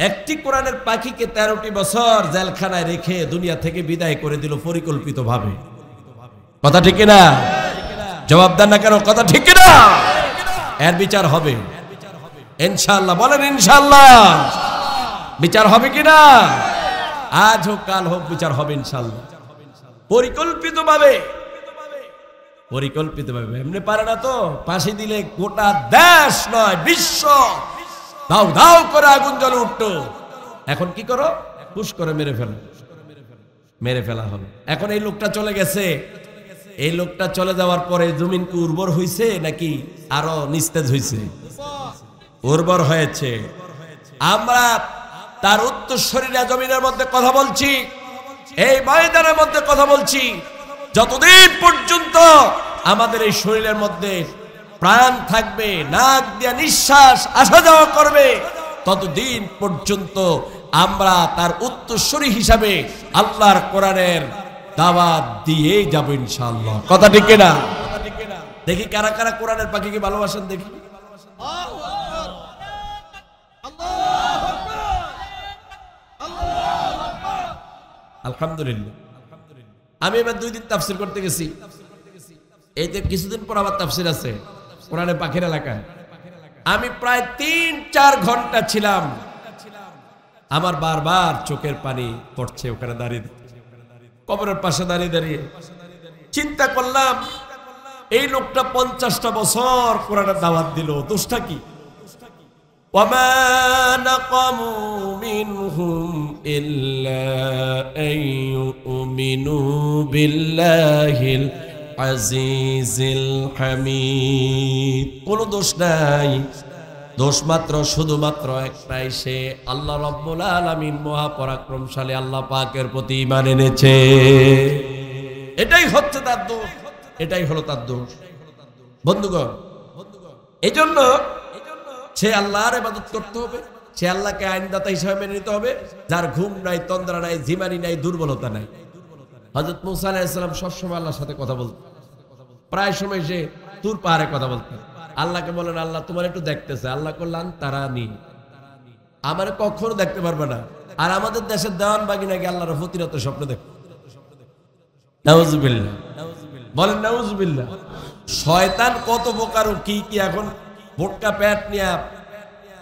একটি কোরআনের পাখিকে 13টি বছর জেলখানায় রেখে দুনিয়া থেকে বিদায় করে দিল পরিকল্পিতভাবে। কথা ঠিক না? জবাব দেন না কেন? কথা ঠিক না? এর বিচার হবে ইনশাআল্লাহ। বলেন ইনশাআল্লাহ। বিচার হবে কিনা? আজ হোক কাল হোক বিচার হবে ইনশাআল্লাহ। পরিকল্পিতভাবে, পরিকল্পিতভাবে। এমনি পারে না তো, ফাঁসি দিলে গোটা দেশ নয় বিশ্ব দাও দাও করে আগুন জ্বলে উঠতো। এখন কি করো? পুশ করে মেরে ফেলো, মেরে ফেলা হলো। এখন এই লোকটা চলে গেছে, এই লোকটা চলে যাওয়ার পরে জমিন কি উর্বর হয়েছে নাকি আরো নিস্তেজ হয়েছে? উর্বর হয়েছে। আমরা তার উত্তরসূরিরা জমিনের মধ্যে কথা বলছি, এই ময়দানের মধ্যে কথা বলছি। যতদিন পর্যন্ত আমাদের এই শরীরের মধ্যে প্রাণ থাকবে, নাক দিয়ে নিঃশ্বাস আসা যাওয়া করবে, ততদিন পর্যন্ত আমরা তার উত্তরসূরি হিসাবে আল্লাহর কোরআনের দাওয়াত দিয়ে যাব ইনশাআল্লাহ। কথা ঠিক না? দেখি কারা কারা কোরআনের পাখিকে ভালোবাসেন দেখি। আলহামদুলিল্লাহ। আমি এবার 2 দিন তাফসীর করতে গেছি, এই যে কিছুদিন পর আবার তাফসীর আছে কোরআনের পাখির এলাকায়। আমি প্রায় 3-4 ঘন্টা ছিলাম, আমার বারবার চোখের পানি পড়ছে ওখানে দাঁড়িয়ে, কবরের পাশে দাঁড়িয়ে দাঁড়িয়ে চিন্তা করলাম এই লোকটা 50টা বছর কোরআনের দাওয়াত দিল, দোষটা কি? وما نقموا منهم إلا أن يؤمنوا بالله العزيز الحميد। কোনো দোষ নাই, দোষ মাত্র শুধুমাত্র একটাই, সে আল্লাহ রাব্বুল আলামিন মহাপরাক্রমশালী আল্লাহ পাকের প্রতি ঈমান এনেছে। এটাই হচ্ছে তার দোষ, এটাই হলো তার দোষ। বন্ধুগণ, এজন্য সে আল্লাহর ইবাদত করতে হবে, সে আল্লাহকে আইনদাতা হিসেবে মেনে নিতে হবে, যার ঘুম নাই, তন্দ্রা নাই, জিমানি নাই, দুর্বলতা নাই। হযরত মুসা আলাইহিস সালাম সবসময় আল্লাহর সাথে কথা বলতেন, প্রায় সময় সে তুর পাহাড়ে কথা বলতেন। আল্লাহকে বলেন আল্লাহ তোমার একটু দেখতেছে, আল্লাহ করলেন তারানি, আমার কখনো দেখতে পারবে না। আর আমাদের দেশের দেওয়ান বাগি নাকি আল্লাহর ফতিরত স্বপ্ন দেখে। নাউজুবিল্লাহ, বলেন নাউজুবিল্লাহ। শয়তান কত প্রকার কি কি এখন ভোটকা পেট নিয়ে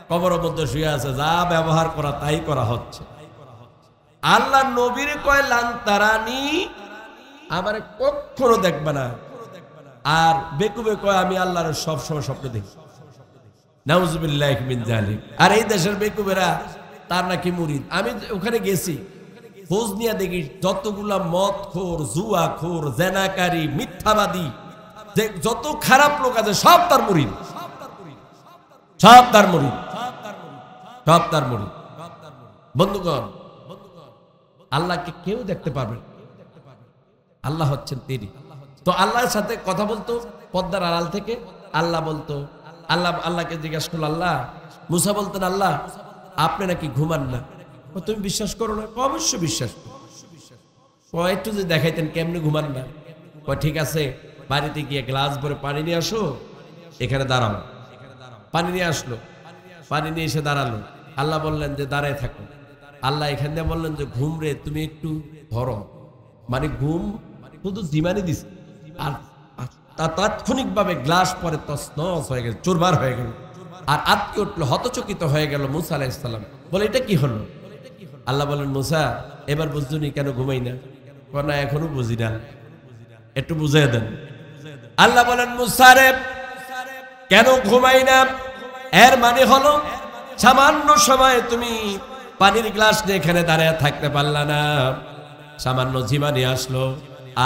কবরের মধ্যে শুয়ে আছে, যা ব্যবহার করা তাই করা হচ্ছে। আল্লাহ নবীর কয় লান তারানি, আমারে কখনো দেখবে না। আর বেকুবে কয় আমি আল্লাহর সব সময় স্বপ্ন দেখি। নাউজুবিল্লাহ মিন জালিক। আর এই দেশের বেকুবেরা তার নাকি মুরিদ। আমি ওখানে গেছি, খোঁজ নিয়ে দেখি যতগুলা মদ খোর, জুয়া খোর, জেনাকারী, মিথ্যাবাদী, যে যত খারাপ লোক আছে সব তার মুরিদ, সব তার মুরিদ, সব তার মুরিদ। বন্ধুগণ, আল্লাহকে কেউ দেখতে পারবে, আল্লাহ হচ্ছেন তিনি। তো আল্লাহর সাথে কথা বলতো পর্দার আড়াল থেকে। আল্লাহ বলতো, আল্লাহকে জিজ্ঞাসা করলো, আল্লাহ মুসা বলতেন, আল্লাহ আপনি নাকি ঘুমান না, তুমি বিশ্বাস করো না? অবশ্যই বিশ্বাস করি। একটু যদি দেখাইতেন কেমনে ঘুমান না। ঠিক আছে, বাড়িতে গিয়ে গ্লাস ভরে পানি নিয়ে আসো, এখানে দাঁড়াও। পানি নিয়ে আসলো, পানি নিয়ে এসে দাঁড়ালো। আল্লাহ বললেন যে দাঁড়ায় থাকো। আল্লাহ এখান দিয়ে বললেন যে ঘুম রে তুমি একটু ধরো, মানে ঘুম শুধু জিমানি দিস, আর তাৎক্ষণিক ভাবে গ্লাস পরে তছনছ হয়ে গেল, চুরমার হয়ে গেল, আর আটকে উঠলো, হতচকিত হয়ে গেল মুসা আলাইহিস সালাম। বলে এটা কি হলো? আল্লাহ বলেন, মুসা এবার বুঝছুনি কেন ঘুমাই না? না এখনো বুঝি না, একটু বুঝিয়ে দেন। আল্লাহ বলেন, মুসা রে কেন ঘুমাই না? এর মানে হলো সামান্য সময় তুমি পানির গ্লাস নিয়ে এখানে দাঁড়িয়ে থাকতে পারলা না, সামান্য জিমানি আসলো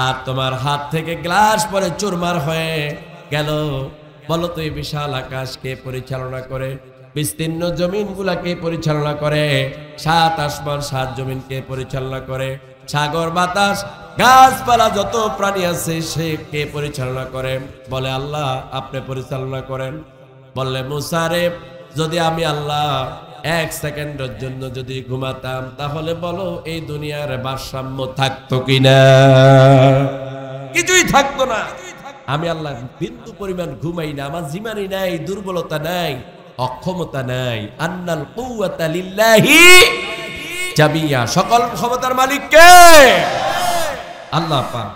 আর তোমার হাত থেকে গ্লাস পরে চুরমার হয়ে গেল। বলো তো এই বিশাল আকাশ কে পরিচালনা করে? বিস্তীর্ণ জমিন গুলাকে পরিচালনা করে? সাত আসমান সাত জমিন কে পরিচালনা করে? সাগর বাতাস গাছপালা যত প্রাণী আছে সে কে পরিচালনা করে? বলে আল্লাহ আপনি পরিচালনা করেন। বললে মুসা রে যদি আমি আল্লাহ এক সেকেন্ডের জন্য যদি ঘুমাতাম তাহলে বলো এই দুনিয়ার ভারসাম্য থাকতো কিনা? কিছুই থাকতো না। আমি আল্লাহ বিন্দু পরিমাণ ঘুমাই না, আমার জিমানি নাই, দুর্বলতা নাই, অক্ষমতা নাই। আন্নাল কুওয়াতা লিল্লাহি জামিয়া, সকল ক্ষমতার মালিক কে? আল্লাহ পাক।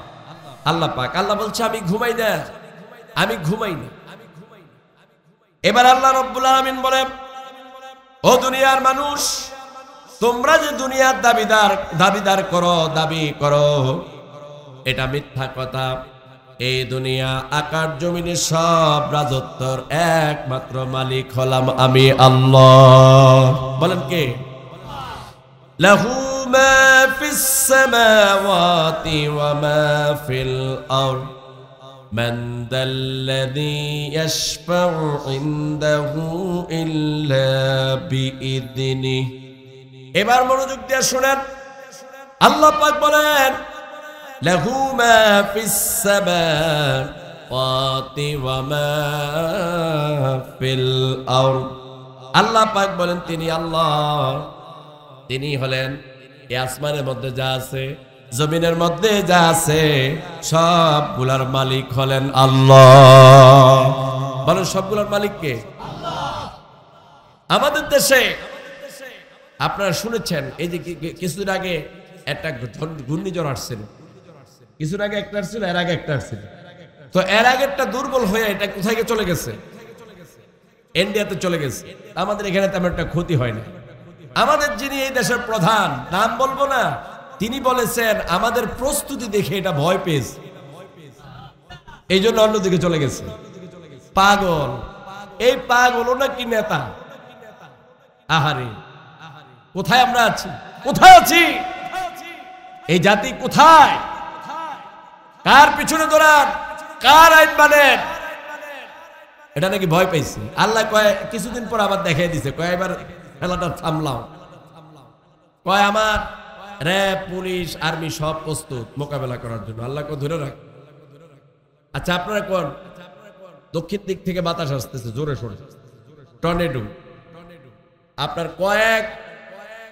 আল্লাহ পাক। আল্লাহ বলছে আমি ঘুমাই না, আমি ঘুমাই না। এবার আল্লাহ রাব্বুল আলামিন বলে, ও দুনিয়ার মানুষ, তোমরা যে দুনিয়ার দাবিদার করো, দাবি করো, এটা মিথ্যা কথা। এই দুনিয়া আকাশ জমিনের সব রাজত্বর একমাত্র মালিক হলাম আমি আল্লাহ। বলেন কে? লাহু মা ফিস সামাওয়াতি ওয়া মা ফিল আরদ মান দাল্লাযী ইয়াশফাউ ইনদাহু ইল্লা বিইذনিহি। এবার মনোযোগ দিয়ে শুনেন, আল্লাহ পাক বলেন লাহু মা ফিস সামাওয়াতি ওয়া মা ফিল আরদ। আল্লাহ পাক বলেন তিনি আল্লাহ, তিনি হলেন এই আসমানের মধ্যে যা আছে, জমিনের মধ্যে যা আছে, সবগুলার মালিক হলেন আল্লাহ। বলেন সবগুলার মালিক কে? আমাদের দেশে আপনারা শুনেছেন এই যে কিছুদিন আগে একটা ঘূর্ণিঝড় আসছিল, কিছুদিন আগে একটা আসছিল, এর আগে একটা আসছিল। তো এর আগে একটা দুর্বল হয়ে এটা কোথায় চলে গেছে? ইন্ডিয়াতে চলে গেছে। আমাদের এখানে তেমন একটা ক্ষতি হয় না। আমাদের যিনি এই দেশের প্রধান, নাম বলবো না, তিনি বলেছেন আমাদের প্রস্তুতি দেখে এটা ভয় পেয়েছে, এই জন্য অন্যদিকে চলে গেছে। পাগল, এই পাগল নাকি নেতা? আহারে, কোথায় আমরা আছি? কোথায় আছি? এই জাতি কোথায়? কার পিছনে দৌড়ান? কার আইন মানেন? এটা নাকি ভয় পাইছে। আল্লাহ কয় কিছুদিন পর আবার দেখাই দিছে, কয় এবার খেলাটা থামলাম। কয় আমার র্যাব, পুলিশ, আর্মি সব প্রস্তুত মোকাবেলা করার জন্য। আল্লাহ কয় ধরে রাখ। আচ্ছা আপনারা কোন দক্ষিণ দিক থেকে বাতাস আসতেছে জোরে সোরে, টর্নেডো, আপনার কয়েক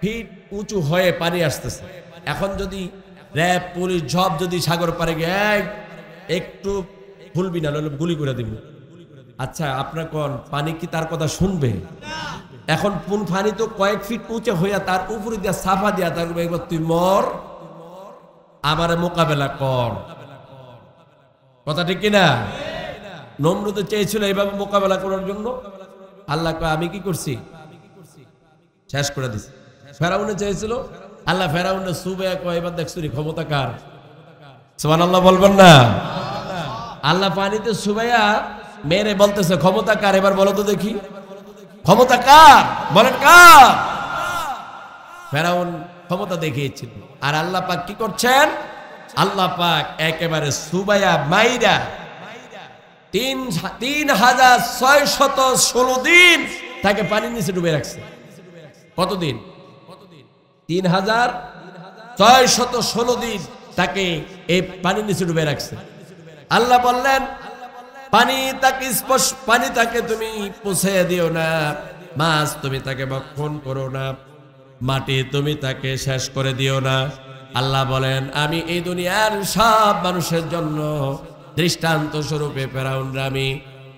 ফিট উঁচু হয়ে পানি আসতেছে। এখন যদি র্যাব, পুলিশ সব যদি সাগর পারে গিয়ে একটু ভুলবি না, গুলি করে দিব। আচ্ছা আপনার কোন পানি কি তার কথা শুনবে? এখন পানি তো কয়েক ফিট উঁচু হইয়া তার উপরে দিয়া সাফা দিয়া তার একবার তুই মর, আমারে মোকাবেলা কর। কথা ঠিক কিনা? নমরুদ চেয়েছিল এইভাবে মোকাবেলা করার জন্য। আল্লাহ কয় আমি কি করছি? শেষ করে দিছি। ফেরাউনে চেয়েছিল, আল্লাহ ফেরাউনে সুবাইয়া কয় এবার দেখছো ক্ষমতা কার? সুবহানাল্লাহ বলবেন না? আল্লাহ পানিতে সুবাইয়া মেরে বলতেছে ক্ষমতা কার? এবার বলো তো দেখি ক্ষমতা কার? বলেন কার? ফেরাউন ক্ষমতা দেখিয়েছিল। আর আল্লাহ পাক কি করছেন? আল্লাহ পাক একেবারে সুবাইয়া মাইরা ৩,৬১৬ দিন তাকে পানির নিচে ডুবে রাখছে। কতদিন? ৩,৬১৬ দিন তাকে এই পানির নিচে ডুবে রাখছে। আল্লাহ বললেন পানি তাকে তুমি পৌঁছে দিও না, মাছ তুমি তাকে ভক্ষণ করো না, মাটি তুমি তাকে শেষ করে দিও না। আল্লাহ বলেন আমি এই দুনিয়ার সব মানুষের জন্য দৃষ্টান্ত স্বরূপে ফেরাউনরা আমি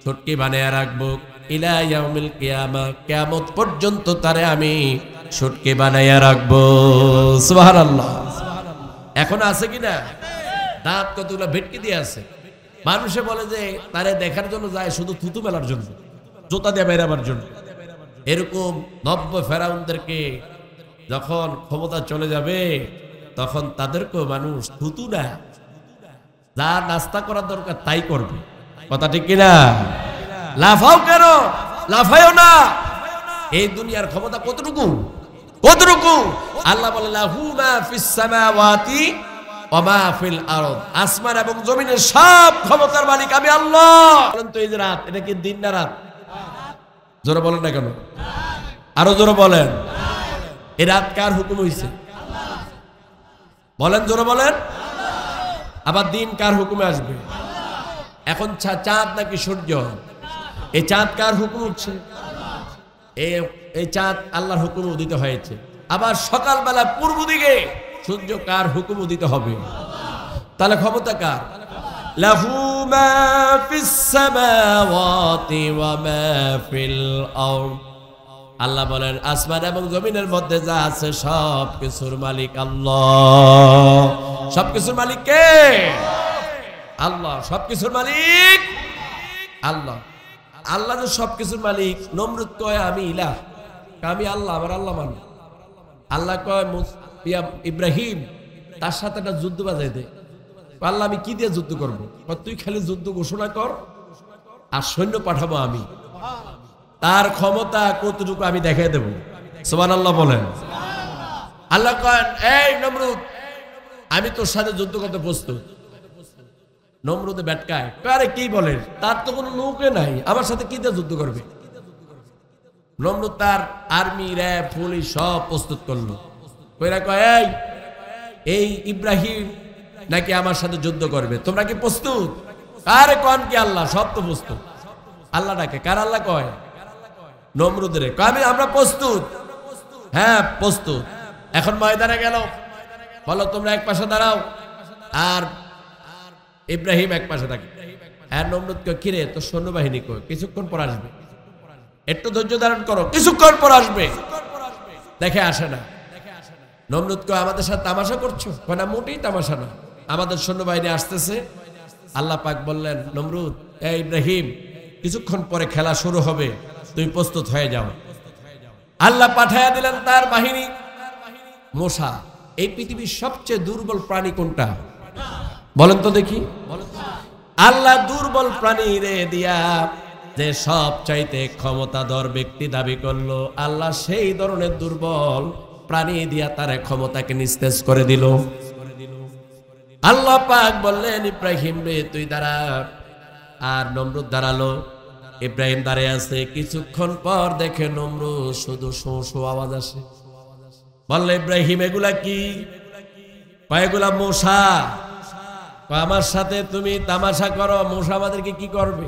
ছুটকি বানিয়ে রাখবো ইলা ইয়াউমিল কিয়ামা, কিয়ামত পর্যন্ত তারে আমি ছুটকি বানাইয়া রাখবো। সুবহানাল্লাহ। এখন আছে কিনা? দাঁত কতগুলো ভেটকি দিয়ে আছে। মানুষে বলে যে তারে দেখার জন্য যায় শুধু থুতু মেলার জন্য, জোতা দিয়ে বেরাবার জন্য। এরকম নব্য ফেরাউনদেরকে যখন ক্ষমতা চলে যাবে তখন তাদেরকেও মানুষ থুতু না, যা নাস্তা করার দরকার তাই করবে। কথা ঠিক কিনা? লাফাও কেন? লাফায়ও না। এই দুনিয়ার ক্ষমতা কতটুকু? কতটুকু? আল্লাহ বলে লাহু মা ফিস সামাওয়াতি ওয়া মা ফিল আরদ, আসমান এবং জমিনের সব ক্ষমতার মালিক আমি আল্লাহ। বলেন তো এই যে রাত, এটা কি দিন না রাত? জোরে বলেন না কেন? আরো জোরে বলেন। এই রাত কার হুকুম হইছে? বলেন, জোরে বলেন। আবার দিন কার হুকুমে আসবে? এখন চাঁদ নাকি সূর্য? এই চাঁদ কার হুকুম উঠছে? এই চাঁদ আল্লাহর হুকুমে উদিত হয়েছে। আবার সকালবেলা পূর্ব দিকে সূর্য কার হুকুম উদিত হবে? তাহলে ক্ষমতা কার? লাহু মা ফিস সামাওয়াতি ওয়া মা ফিল আরদ। আল্লাহ বলেন আসমান এবং জমিনের মধ্যে যা আছে সব কিছুর মালিক আল্লাহ। সব কিছুর মালিক কে? আল্লাহ। সব কিছুর মালিক আল্লাহ। আল্লাহ যে সব কিছুর মালিক। নমরুদ কয় আমি ইলাহ, আমি আল্লাহ, আমার আল্লাহ মানে। আল্লাহ কয় ইব্রাহিম তার সাথে একটা যুদ্ধ বাজাই দে। আল্লাহ আমি কি দিয়ে যুদ্ধ করব? তুই খালি যুদ্ধ ঘোষণা কর আর সৈন্য পাঠাবো আমি। তার ক্ষমতা কতটুকু আমি দেখাই দেব। সুবহানাল্লাহ বলেন। আল্লাহ কয় এই নমরুদ আমি তোর সাথে যুদ্ধ করতে প্রস্তুত। নমরুদে ব্যাটকায়, আরে কি বলেন, তার তো কোনো নৌকে নাই, আমার সাথে কি দিয়ে যুদ্ধ করবে? নমরুদ তার আর্মি, র্যাব, পুলিশ সব প্রস্তুত করলো। কইরা কয় এই ইব্রাহিম নাকি আমার সাথে যুদ্ধ করবে, তোমরা কি প্রস্তুত? আরে কোন কি আল্লাহ, সব তো প্রস্তুত। আল্লাহ ডাকে, কার আল্লাহ কয়? নমরুদের। আমরা প্রস্তুত। হ্যাঁ প্রস্তুত। এখন ময়দানে গেল, বলো তোমরা এক পাশে দাঁড়াও, আর ইব্রাহিম এক পাশে থাকে। হ্যাঁ নমরুদ কে কিরে তোর সৈন্যবাহিনী কই? কিছুক্ষণ পর আসবে, একটু ধৈর্য ধারণ করো, কিছুক্ষণ পর আসবে। দেখে আসে না। নমরুদ কে আমাদের সাথে তামাশা করছো? না মোটেই তামাশা না, আমাদের সৈন্যবাহিনী আসতেছে। আল্লাহ পাক বললেন নমরুদ এই ইব্রাহিম কিছুক্ষণ পরে খেলা শুরু হবে, তুমি প্রস্তুত হয়ে যাও। আল্লাহ পাঠায়া দিলেন তার বাহিনী। মশা। এই পৃথিবীর সবচেয়ে দুর্বল প্রাণী কোনটা বলেন তো দেখি? আল্লাহ দুর্বল প্রাণী রে দিয়া যে সব চাইতে ক্ষমতাধর ব্যক্তি দাবি করলো, আল্লাহ সেই ধরনের দুর্বল প্রাণী দিয়া তার ক্ষমতাকে নিস্তেজ করে দিল। আল্লাহ পাক বললেন ইব্রাহিম রে তুই দাঁড়া। আর নমরুদ দাঁড়ালো। ইব্রাহিম দাঁড়িয়ে আছে। কিছুক্ষণ পর দেখে নমরুদ শুধু শো শো আওয়াজ আসে। বললে ইব্রাহিম এগুলা কি? এগুলা মশা। আমার সাথে তুমি তামাশা করো, মশা আমাদেরকে কি করবে?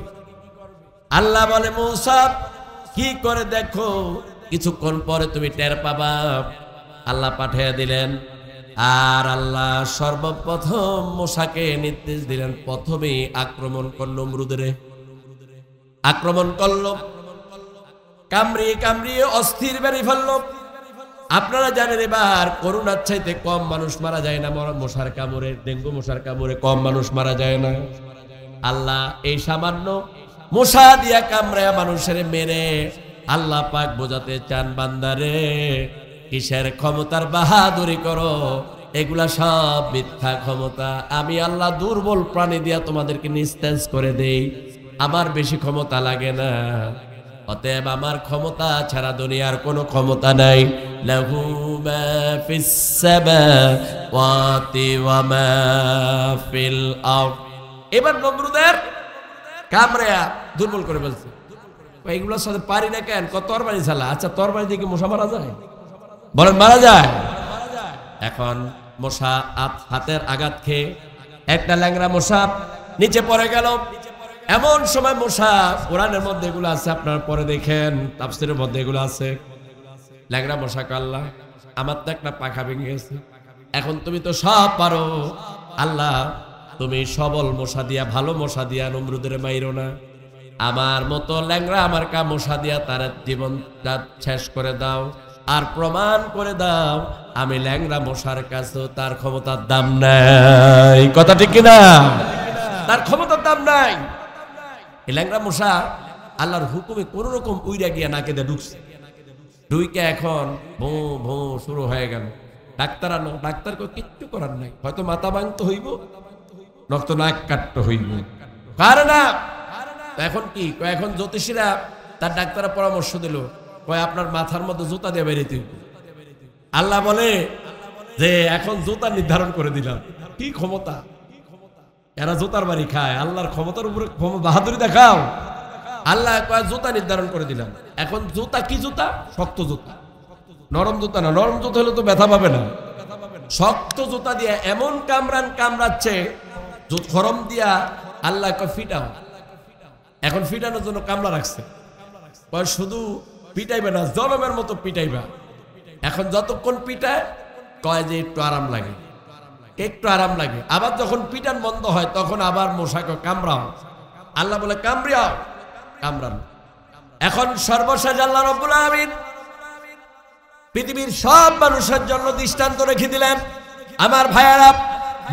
আল্লাহ বলে মশা কি করে দেখো, কিছুক্ষণ পরে তুমি টের পাবা। আল্লাহ পাঠিয়ে দিলেন। আর আল্লাহ সর্বপ্রথম মশাকে নির্দেশ দিলেন প্রথমে আক্রমণ করল নমরুদের। আক্রমণ করল, কামড়িয়ে কামড়িয়ে অস্থির বেড়ে ফেলল। আপনারা জানেন এবার করোনার চাইতে কম মানুষ মারা যায় না মশার কামড়ে, ডেঙ্গু মশার কামড়ে কম মানুষ মারা যায় না। আল্লাহ এই সামান্য মশা দিয়া কামড়ায় মানুষের মেরে আল্লাহ পাক বোঝাতে চান বান্দারে কিসের ক্ষমতার বাহাদুরি করো, এগুলা সব মিথ্যা ক্ষমতা। আমি আল্লাহ দুর্বল প্রাণী দিয়া তোমাদেরকে নিস্তেজ করে দেই, আমার বেশি ক্ষমতা লাগে না। অতএব আমার ক্ষমতা ছাড়া দুনিয়ার কোনো ক্ষমতা নাই। লাহু মা ফিস সামাওয়াতি ওয়া মা ফিল আরদ। এবার নমরুদের কামড়া দুর্বল করে বলছে, এইগুলোর সাথে পারি না কেন? তরবারি চালা। আচ্ছা তরবারি দিয়ে কি মশা মারা যায়? বলেন মারা যায়? এখন মশা হাতের আঘাত খেয়ে একটা ল্যাংড়া মশা নিচে পড়ে গেল। এমন সময় মশা, কোরআনের মধ্যে এগুলো আছে, আপনার পরে দেখেন তাফসীরের মধ্যে এগুলো আছে। ল্যাংড়া মশা আল্লাহ, আমার তো একটা পাখা ভেঙে গেছে, এখন তুমি তো সব পারো, আল্লাহ তুমি সবল মশা দিয়া, ভালো মশা দিয়া নমরুদের মাইরো না, আমার মতো ল্যাংড়া আমার কা মশা দিয়া তার জীবনটা শেষ করে দাও, আর প্রমাণ করে দাও আমি ল্যাংড়া মশার কাছেও তার ক্ষমতার দাম নাই। কথা ঠিক কিনা? তার ক্ষমতার দাম নাই। এই ল্যাংড়া মশা আল্লাহর হুকুমে কোন রকম উইরা গিয়া নাকে দিয়ে ঢুকছে, ঢুইকে এখন ভো ভো শুরু হয়ে গেল। ডাক্তার আনো, ডাক্তারকে কিচ্ছু করার নাই, হয়তো মাথা ভাঙতে হইব, নয়তো নাক কাটতে হইব, পারে না। এখন কি, এখন জ্যোতিষীরা তার ডাক্তারের পরামর্শ দিল, কয় আপনার মাথার মধ্যে জুতা দিয়ে বেরিয়ে। আল্লাহ বলে যে এখন জুতা নির্ধারণ করে দিলাম। কি ক্ষমতা! এরা জুতার বাড়ি খায়, আল্লাহর ক্ষমতার উপরে বাহাদুরি দেখাও। আল্লাহ কয় জুতা নির্ধারণ করে দিলাম। এখন জুতা কি জুতা? শক্ত জুতা, নরম জুতা না। নরম জুতা হলে তো ব্যথা পাবে না। শক্ত জুতা দিয়ে এমন কামড়াচ্ছে, খরম দিয়া আল্লাহ কয় ফিটাও। এখন ফিটানোর জন্য কামড়া রাখছে, কয় শুধু পিটাইবে না, জনমের মতো পিটাইবা। এখন যতক্ষণ পিটায় কয় যে একটু আরাম লাগে, একটু আরাম লাগে। আবার যখন পিটান বন্ধ হয় তখন আবার মশাকে কামড়াও। আল্লাহ বলে কামড়াও, কামড়ান। এখন সর্বশেষ আল্লাহ রাব্বুল আলামিন পৃথিবীর সব মানুষের জন্য দৃষ্টান্ত রেখে দিলেন। আমার ভাইয়ারা,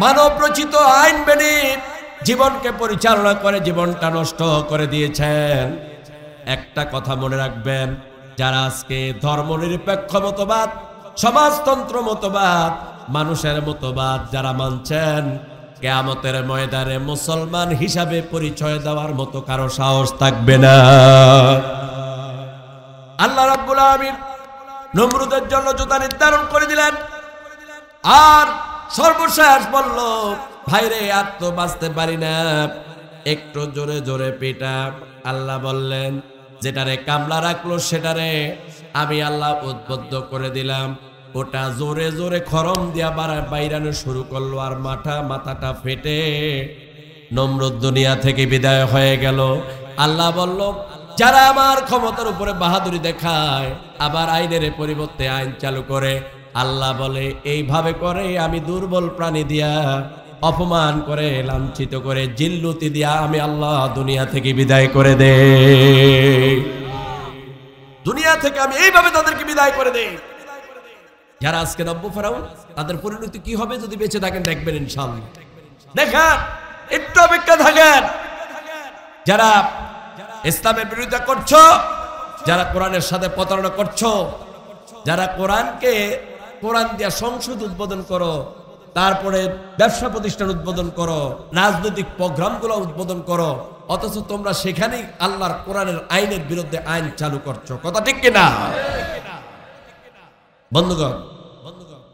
মানব রচিত আইন মেনে জীবনকে পরিচালনা করে জীবনটা নষ্ট করে দিয়েছেন। একটা কথা মনে রাখবেন, যারা আজকে ধর্মনিরপেক্ষ মতবাদ, সমাজতন্ত্র মতবাদ, মানুষের মতবাদ যারা মানছেন, কিয়ামতের ময়দানে মুসলমান হিসাবে পরিচয় দেওয়ার মতো কারো সাহস থাকবে না। আল্লাহ রাব্বুল আলামিন নমরুদের জন্য জুতা নির্ধারণ করে দিলেন। আর সর্বশেষ বলল, ভাইরে আর তো বাঁচতে পারি না, একটু জোরে জোরে পিটা। আল্লাহ বললেন, যেটারে কামলা রাখলো সেটারে আমি আল্লাহ উদ্বুদ্ধ করে দিলাম। ওটা জোরে জোরে খরম দিয়া বাইরানো শুরু করলো, আর মাথাটা ফেটে নমরুদ দুনিয়া থেকে বিদায় হয়ে গেল। আল্লাহ বলল, যারা আমার ক্ষমতার উপরে বাহাদুরি দেখায়, আবার আইনের পরিবর্তে আইন চালু করে, আল্লাহ বলে এইভাবে করে আমি দুর্বল প্রাণী দিয়া অপমান করে, লাঞ্ছিত করে, জিল্লুতি দিয়া আমি আল্লাহ দুনিয়া থেকে বিদায় করে দে। দুনিয়া থেকে আমি এইভাবে তাদেরকে বিদায় করে দেই। যারা আজকে নব্য ফেরাউন, তাদের পরিণতি কি হবে যদি বেঁচে থাকেন দেখবেন ইনশাআল্লাহ। দেখেন, একটু অপেক্ষা থাকেন। যারা ইসলামের বিরোধিতা করছো, যারা কোরআনের সাথে প্রতারণা করছো, যারা কোরআন দিয়া সংসদ উদ্বোধন করো, তারপরে ব্যবসা প্রতিষ্ঠান উদ্বোধন করো, রাজনৈতিক প্রোগ্রামগুলো উদ্বোধন করো, অথচ তোমরা সেখানেই আল্লাহর কোরআনের আইনের বিরুদ্ধে আইন চালু করছো। কথা ঠিক কিনা? বন্ধুগণ,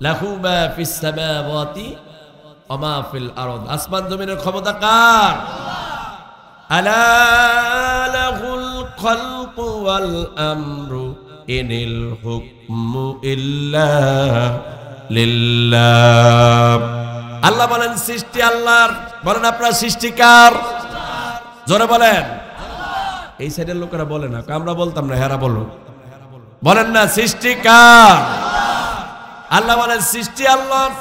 লাহু মা ফিস সামাওয়াতি ওয়া মা ফিল আরদ, আসমান জমিনের ক্ষমতা কার? আলা লাহুল খালকু ওয়াল আমরু ইনিল হুকমু ইল্লা লিল্লাহ। আল্লাহ বলেন সৃষ্টি আল্লাহর। বলেন আপনার সৃষ্টিকার? জোরে বলেন। এই সাইডের লোকেরা বলে না, আমরা বলতাম না, হেরা বলো, বলেন না সৃষ্টিকার? আল্লাহ বলেন সৃষ্টি আল্লাহর,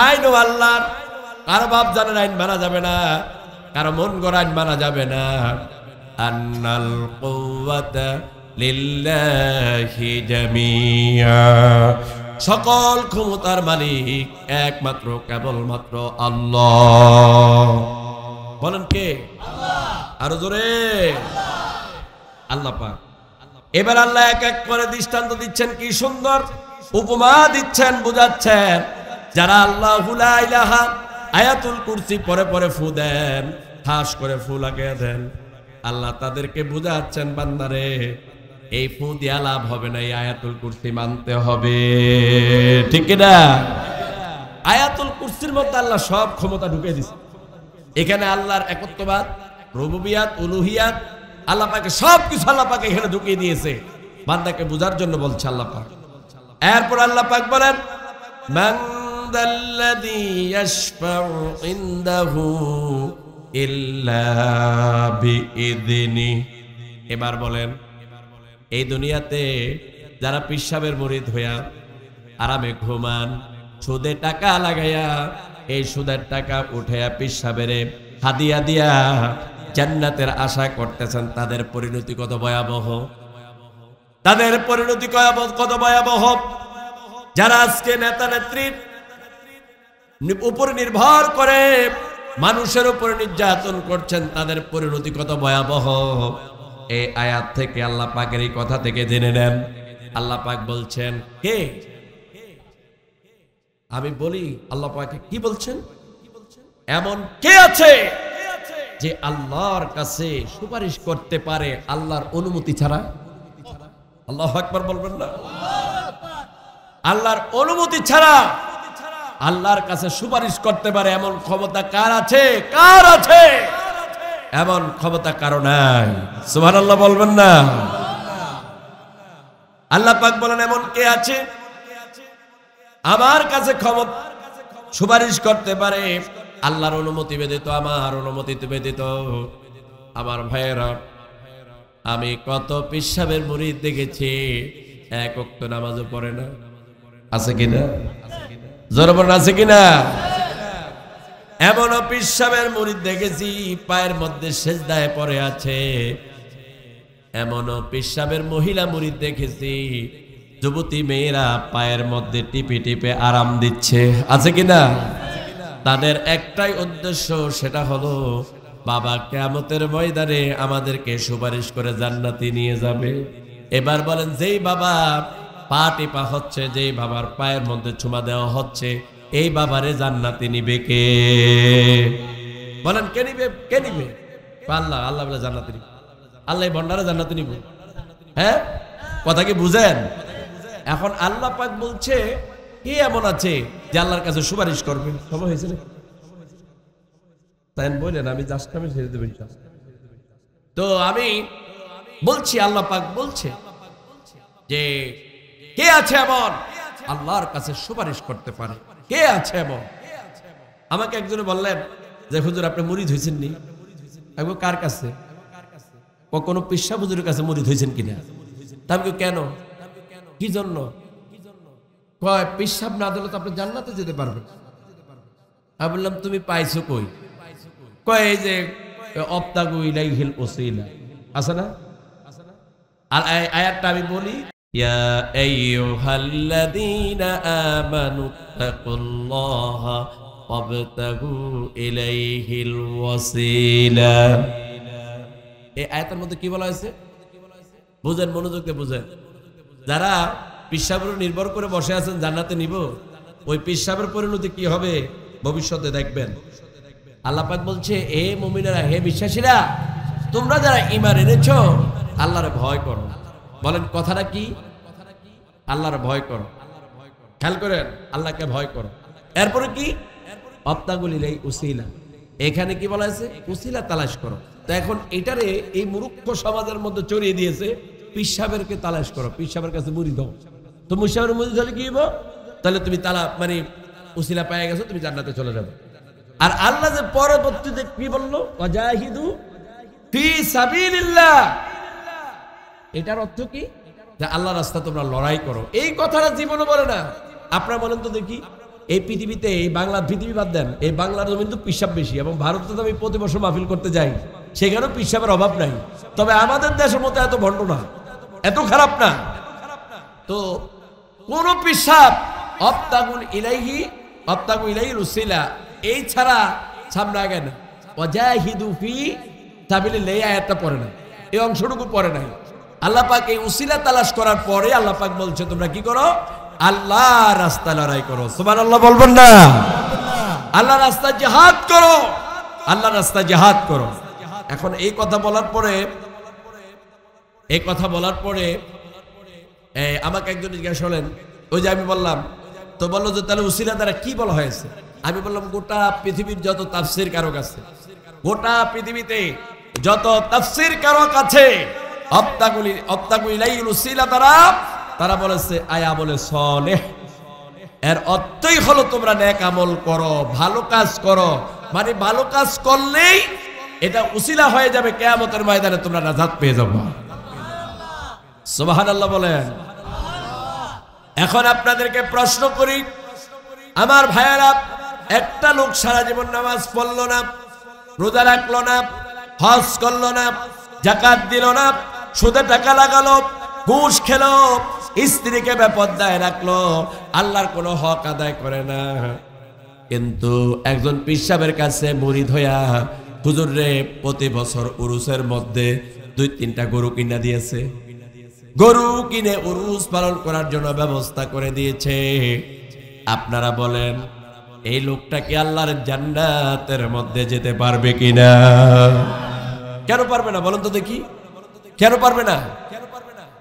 আইনও আল্লাহর। কারো বাপ জানের আইন মানা যাবে না, কারো মন গড়া আইন মানা যাবে না। আন্নাল কুওয়াতা লিল্লাহি জামিয়া, সকল ক্ষমতার মালিক একমাত্র কেবলমাত্র আল্লাহ। বলেন কে? আরো জোরে, আল্লাহ পাক। এবার আল্লাহ এক এক করে দৃষ্টান্ত দিচ্ছেন, কি সুন্দর উপমা দিচ্ছেন, বুঝাচ্ছেন। যারা আল্লাহু লা ইলাহা আয়াতুল কুরসি পরে পরে ফু দেন, ঠাস করে ফু লাগিয়ে দেন, আল্লাহ তাদেরকে বুঝাচ্ছেন, বান্দারে এই ফু দিয়া লাভ হবে না, এই আয়াতুল কুরসি মানতে হবে। ঠিক কিনা? আয়াতুল কুরসির মধ্যে আল্লাহ সব ক্ষমতা ঢুকিয়ে দিচ্ছে। এখানে আল্লাহর একত্ববাদ, রুবুবিয়াত, উলুহিয়াত, আল্লাহ পাকে সবকিছু আল্লাহ পাকে এখানে ঢুকিয়ে দিয়েছে, বান্দাকে বুঝার জন্য বলছে আল্লাহ পাক। এরপর আল্লাহ পাক বলেন, মান যাল্লাযী ইয়াশফাউ ইনদাহু ইল্লা বিইذনি। এবার বলেন, এই দুনিয়াতে যারা পিশাবের মুরিদ হইয়া আরামে ঘুমান, সুদে টাকা লাগাইয়া এই সুদের টাকা উঠাইয়া পিশাবের হাদিয়া দিয়া জান্নাতের আশা করতেছেন, তাদের পরিণতি কত ভয়াবহ, তাদের পরিণতি কত ভয়াবহ। যারা আজকে নেতা নেত্রীর উপর নির্ভর করে মানুষের উপর নির্যাতন করছেন, তাদের পরিণতি কত ভয়াবহ। এই আয়াত থেকে আল্লাহ পাকের এই কথা থেকে জেনে নেন। আল্লাহ পাক বলছেন, কে? আমি বলি আল্লাহ পাক কি বলছেন? এমন কে আছে যে আল্লাহর কাছে সুপারিশ করতে পারে আল্লাহর অনুমতি ছাড়া? আল্লাহু আকবার বলবেন না? আল্লাহর অনুমতি ছাড়া আল্লাহর কাছে সুপারিশ করতে পারে এমন ক্ষমতা কার আছে? কার আছে? এমন ক্ষমতা কারো নাই। সুবহানাল্লাহ বলবেন না? আল্লাহ পাক বলেন, এমন কে আছে আমার কাছে ক্ষমতা সুপারিশ করতে পারে আল্লাহর অনুমতি ব্যতীত, আমার অনুমতি ব্যতীত? আমার ভাইয়েরা, আমি কত পিশাবের মুরিদ দেখেছি এক ওয়াক্ত নামাজও পড়ে না। আছে কিনা? জোরে বলেন, আছে কিনা? এমনও পিশাবের মুরিদ দেখেছি পায়ের মধ্যে সেজদায় পড়ে আছে। এমনও পিশাবের মহিলা মুরিদ দেখেছি যুবতী মেয়েরা পায়ের মধ্যে টিপে টিপে আরাম দিচ্ছে। আছে কিনা? তাদের একটাই উদ্দেশ্য, সেটা হলো বাবা কিয়ামতের ময়দানে আমাদেরকে সুপারিশ করে জান্নাতে নিয়ে যাবে। এবার বলেন, যেই বাবা পা টিপা হচ্ছে, যেই বাবার পায়ের মধ্যে চুমা দেওয়া হচ্ছে, এই বাবারে জান্নাতে নিবে কে? বলেন, কে নিবে? কে নিবে? আল্লাহ। আল্লাহ বলে জান্নাতে নিবে। আল্লাহ ভন্ডারে জান্নাতে নিবে। হ্যাঁ, কথা কি বুঝেন? এখন আল্লাহ পাক বলছে, কে এমন আছে যে আল্লাহর কাছে সুপারিশ করবে? সময় হয়েছে না? তাই বললেন, আমি জাস্ট আমি ছেড়ে দেবেন। তো আমি বলছি, আল্লাহ পাক বলছে যে কে আছে এমন আল্লাহর কাছে সুপারিশ করতে পারে? কে আছে এমন? আমাকে একজনে বললেন যে হুজুর, আপনি মুরিদ হয়েছেন নি? আমি কার কাছে? কোনো পিশাব হুজুরের কাছে মুরিদ হয়েছেন কিনা? তা আমি কেন, কি জন্য? কয়, পিশাব না দিলে তো আপনি জান্নাতে যেতে পারবেন। আমি বললাম, তুমি পাইছো কই? কয়, এই যে অবতাগু ইলাইহিল ওসিলা আছে না? আর আয়াতটা আমি বলি, ইয়া আইয়ুহাল্লাযীনা আমানু তাকুল্লাহা ওয়াবতাগু ইলাইহিল ওয়াসিলা। এই আয়াতের মধ্যে কি বলা হয়েছে বুঝেন, মনোযোগ দিয়ে বুঝেন। যারা পিশাবের নির্ভর করে বসে আছেন জান্নাতে নিব, ওই পিশাবের পরিণতি কি হবে ভবিষ্যতে দেখবেন। আল্লাহ পাক বলছে, এ মুমিনেরা, হে বিশ্বাসীরা, তোমরা যারা ঈমান এনেছো আল্লাহর ভয় করো। বলেন, কথাটা কি? আল্লাহর ভয় করো। খেয়াল করেন, আল্লাহকে ভয় করো। এরপরে কি? অবতাগুল ইলাই উসিলা। এখানে কি বলা আছে? উসিলা তালাশ করো। তো এখন এটারে এই মূর্খ সমাজের মধ্যে চড়িয়ে দিয়েছে, পিশাবেরকে তালাশ করো, পিশাবের কাছে মুরিদ হও। তো মুশাবের মুরিদ হলে কি হবো? তাহলে তুমি মানে উসিলা পেয়ে গেছো, তুমি জান্নাতে চলে যাবে। আর আল্লাহ যে পরবর্তীতে কি বললো, ওয়াজাহিদু ফি সাবিলিল্লাহ, এটার অর্থ কি? যে আল্লাহর রাস্তা তোমরা লড়াই করো। এই কথাটা জীবনে বলে না। আপনারা বলেন তো দেখি, এই পৃথিবীতে, এই বাংলার পৃথিবী বাদ দেন, এই বাংলার জমি তো পিশাব বেশি, এবং ভারতে তো আমি প্রতি বছর মাহফিল করতে যাই, সেখানেও পিশাবের অভাব নাই। তবে আমাদের দেশের মতো এত ভণ্ড না, এত খারাপ না। তো কোন পিশাব অবতাগুল ইলাইহিল উসিলা এই ছাড়া সামনে আগে না। ওয়াজাহিদু ফি সাবিলিল্লাহ, এই আয়াতটা পড়ে না, এই অংশটুকু পড়ে নাই। আল্লাহ পাক এই উসিলা তালাশ করার পরে আল্লাহ পাক বলছে, তোমরা কি করো? আল্লাহর রাস্তায় লড়াই করো। সুবহানাল্লাহ বলবেন না? আল্লাহর রাস্তায় জিহাদ করো, আল্লাহর রাস্তায় জিহাদ করো। এখন এই কথা বলার পরে আমাকে একজন জিজ্ঞাসা করলেন, ওই যে আমি বললাম, তো বললো যে তাহলে উসিলা দ্বারা কি বলা হয়েছে? আমি বললাম, গোটা পৃথিবীর যত তাফসীর কারক আছে, গোটা পৃথিবীতে যত তাফসীর কারক আছে, অবতাগু ইলাইহিল উসিলা দ্বারা তারা বলেছে আয়া বলে সলেহ, এর অর্থই হলো তোমরা নেক আমল করো, ভালো কাজ করো, মানে ভালো কাজ করলেই এটা উসিলা হয়ে যাবে কিয়ামতের ময়দানে তোমরা নাজাত পেয়ে যাবে। সুবহানাল্লাহ বলেন। এখন আপনাদেরকে প্রশ্ন করি, আমার ভাইয়েরা, একটা লোক সারা জীবন নামাজ পড়লো না, রোজা রাখলো না, হজ করলো না, যাকাত দিল না, সুদে টাকা লাগালো, ঘুষ খেলো, স্ত্রীকে বেপরদায় রাখলো, আল্লাহর কোনো হক আদায় করে না, কিন্তু একজন পীর সাহেবের কাছে মুরিদ হইয়া হুজুর রে প্রতি বছর উরুসের মধ্যে 2-3টা গরু কিনা দিয়েছে, গরু কিনে উরুস পালন করার জন্য ব্যবস্থা করে দিয়েছে। আপনারা বলেন এই লোকটা কি আল্লাহর জান্নাতের মধ্যে যেতে পারবে কিনা? কেন পারবে না বলেন তো দেখি, কেন পারবে না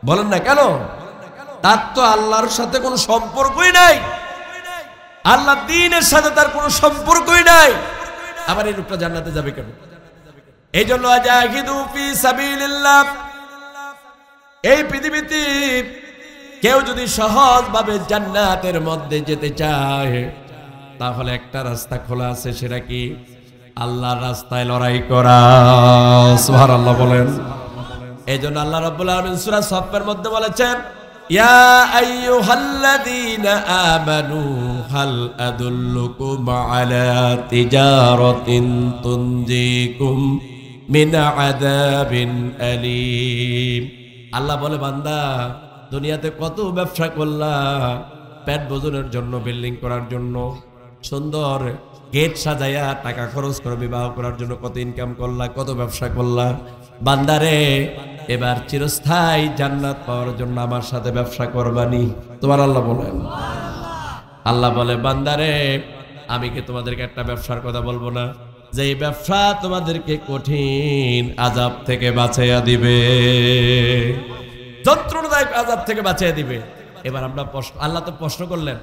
বলেন না কেন? তার তো আল্লাহর সাথে কোনো সম্পর্কই নাই, আল্লাহ দ্বীনের সাথে তার কোনো সম্পর্কই নাই, আবার এই লোকটা জান্নাতে যাবে কেন? এই জন্য জাহিদু ফি সাবিলিল্লাহ, এই পৃথিবীতে কেউ যদি সহজভাবে জান্নাতের মধ্যে যেতে চায় তাহলে একটা রাস্তা খোলা আছে, সেটা কি? আল্লাহর রাস্তায় লড়াই করা। সুবহানাল্লাহ বলেন। এই জন্য আল্লাহ রাব্বুল আলামিন সূরা সাফের মধ্যে বলেছেন, ইয়া আইয়ুহাল্লাযীনা আমানু হাল আদুল্লুকুম আলা তিজারাতিন তুনজিকুম মিন আযাবিন আলীম। আল্লাহ বলে, বান্দা দুনিয়াতে কত ব্যবসা করলা, পেট ভোজনের জন্য, বিল্ডিং করার জন্য, সুন্দর গেট সাজাইয়া টাকা খরচ করে বিবাহ করার জন্য কত ইনকাম করলা, কত ব্যবসা করলা। বান্দারে এবার চিরস্থায়ী জান্নাত পাওয়ার জন্য আমার সাথে ব্যবসা করবানি। তোমার আল্লাহ বলেন, আল্লাহ বলে, বান্দারে আমি কি তোমাদেরকে একটা ব্যবসার কথা বলবো না, যে এই ব্যবসা তোমাদেরকে কঠিন আযাব থেকে বাঁচাইয়া দিবে, যন্ত্রণাদায়ক আযাব থেকে বাঁচাইয়া দিবে। এবার আমরা আল্লাহ তো প্রশ্ন করলেন,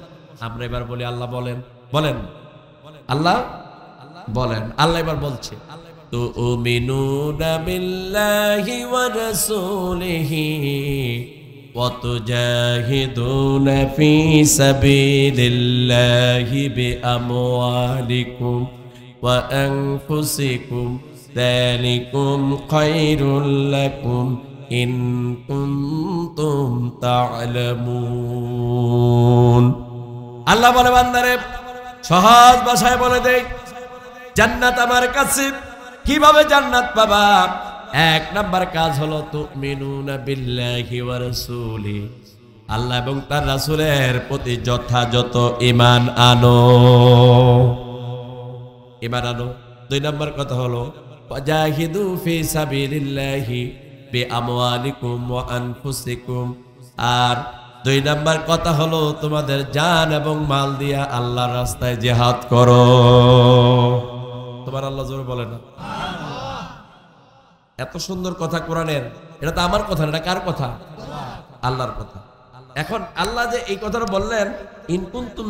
আমরা এবার বলি আল্লাহ বলেন, বলেন আল্লাহ বলেন। আল্লাহ এবার বলছে, তুমিনুনা বিল্লাহি ওয়া রাসূলিহি ওয়া তুজাহিদুনা ফি সাবিলিল্লাহি বিআমওয়ালিকুম ওয়া আনফুসিকুম যালিকুম খায়রুল লাকুম ইন কুনতুম তা'লামুন। আল্লাহ বলে, বান্দারে সহজ ভাষায় বলে দেই, জান্নাত আমার কাছে। কিভাবে জান্নাত পাবা? এক নাম্বার কাজ হলো তুমিনুনা বিল্লাহি ওয়া রাসূলি, আল্লাহ এবং তার রাসূলের প্রতি যথাযথ ঈমান আনো, ঈমান আনো। 2 নাম্বার কথা হলো ওয়াজাহিদু ফি সাবিলিল্লাহি বিআমওয়ালিকুম ওয়া আনফুসিকুম, আর 2 নাম্বার কথা হলো তোমাদের জান এবং মাল দিয়া আল্লাহর রাস্তায় জিহাদ করো। তোমার আল্লাহ জোরে বলে না? এত সুন্দর কথা কোরআনের, এটা তো আমার কথা না, এটা কার কথা? আল্লাহর কথা। এখন আল্লাহ যে এই কথাটা বললেন, ইন কুনতুম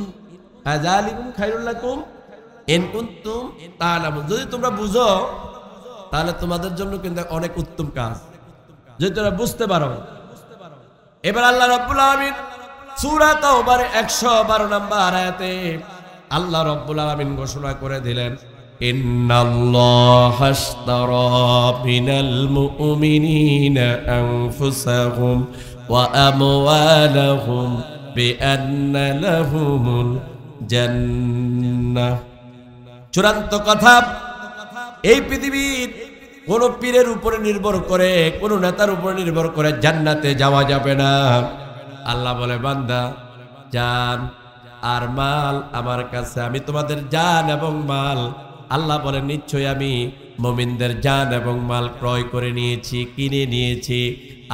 যালিকুম খায়রুল লাকুম ইন কুনতুম তা'লামুন, যদি তোমরা বুঝো তাহলে তোমাদের জন্য কিন্তু অনেক উত্তম কাজ, যদি তোমরা বুঝতে পারো। এবার আল্লাহ রাব্বুল আলামিন সূরা তাওবার 112 নম্বর আয়াতে আল্লাহ রাব্বুল আলামিন ঘোষণা করে দিলেন, ইন্নাল্লাহা আশতারা মিনাল মুমিনিনা আনফুসাহুম ওয়া আমওয়ালাহুম বিআন্না লাহুমুল জান্নাহ। চূড়ান্ত কথা, এই পৃথিবীর কোন পীরের উপরে নির্ভর করে, কোন নেতার উপরে নির্ভর করে জান্নাতে যাওয়া যাবে না। আল্লাহ বলে, বান্দা জান আর মাল আমার কাছে, আমি তোমাদের জান এবং মাল, আল্লাহ বলে নিশ্চয়ই আমি মুমিনদের জান এবং মাল ক্রয় করে নিয়েছি, কিনে নিয়েছি।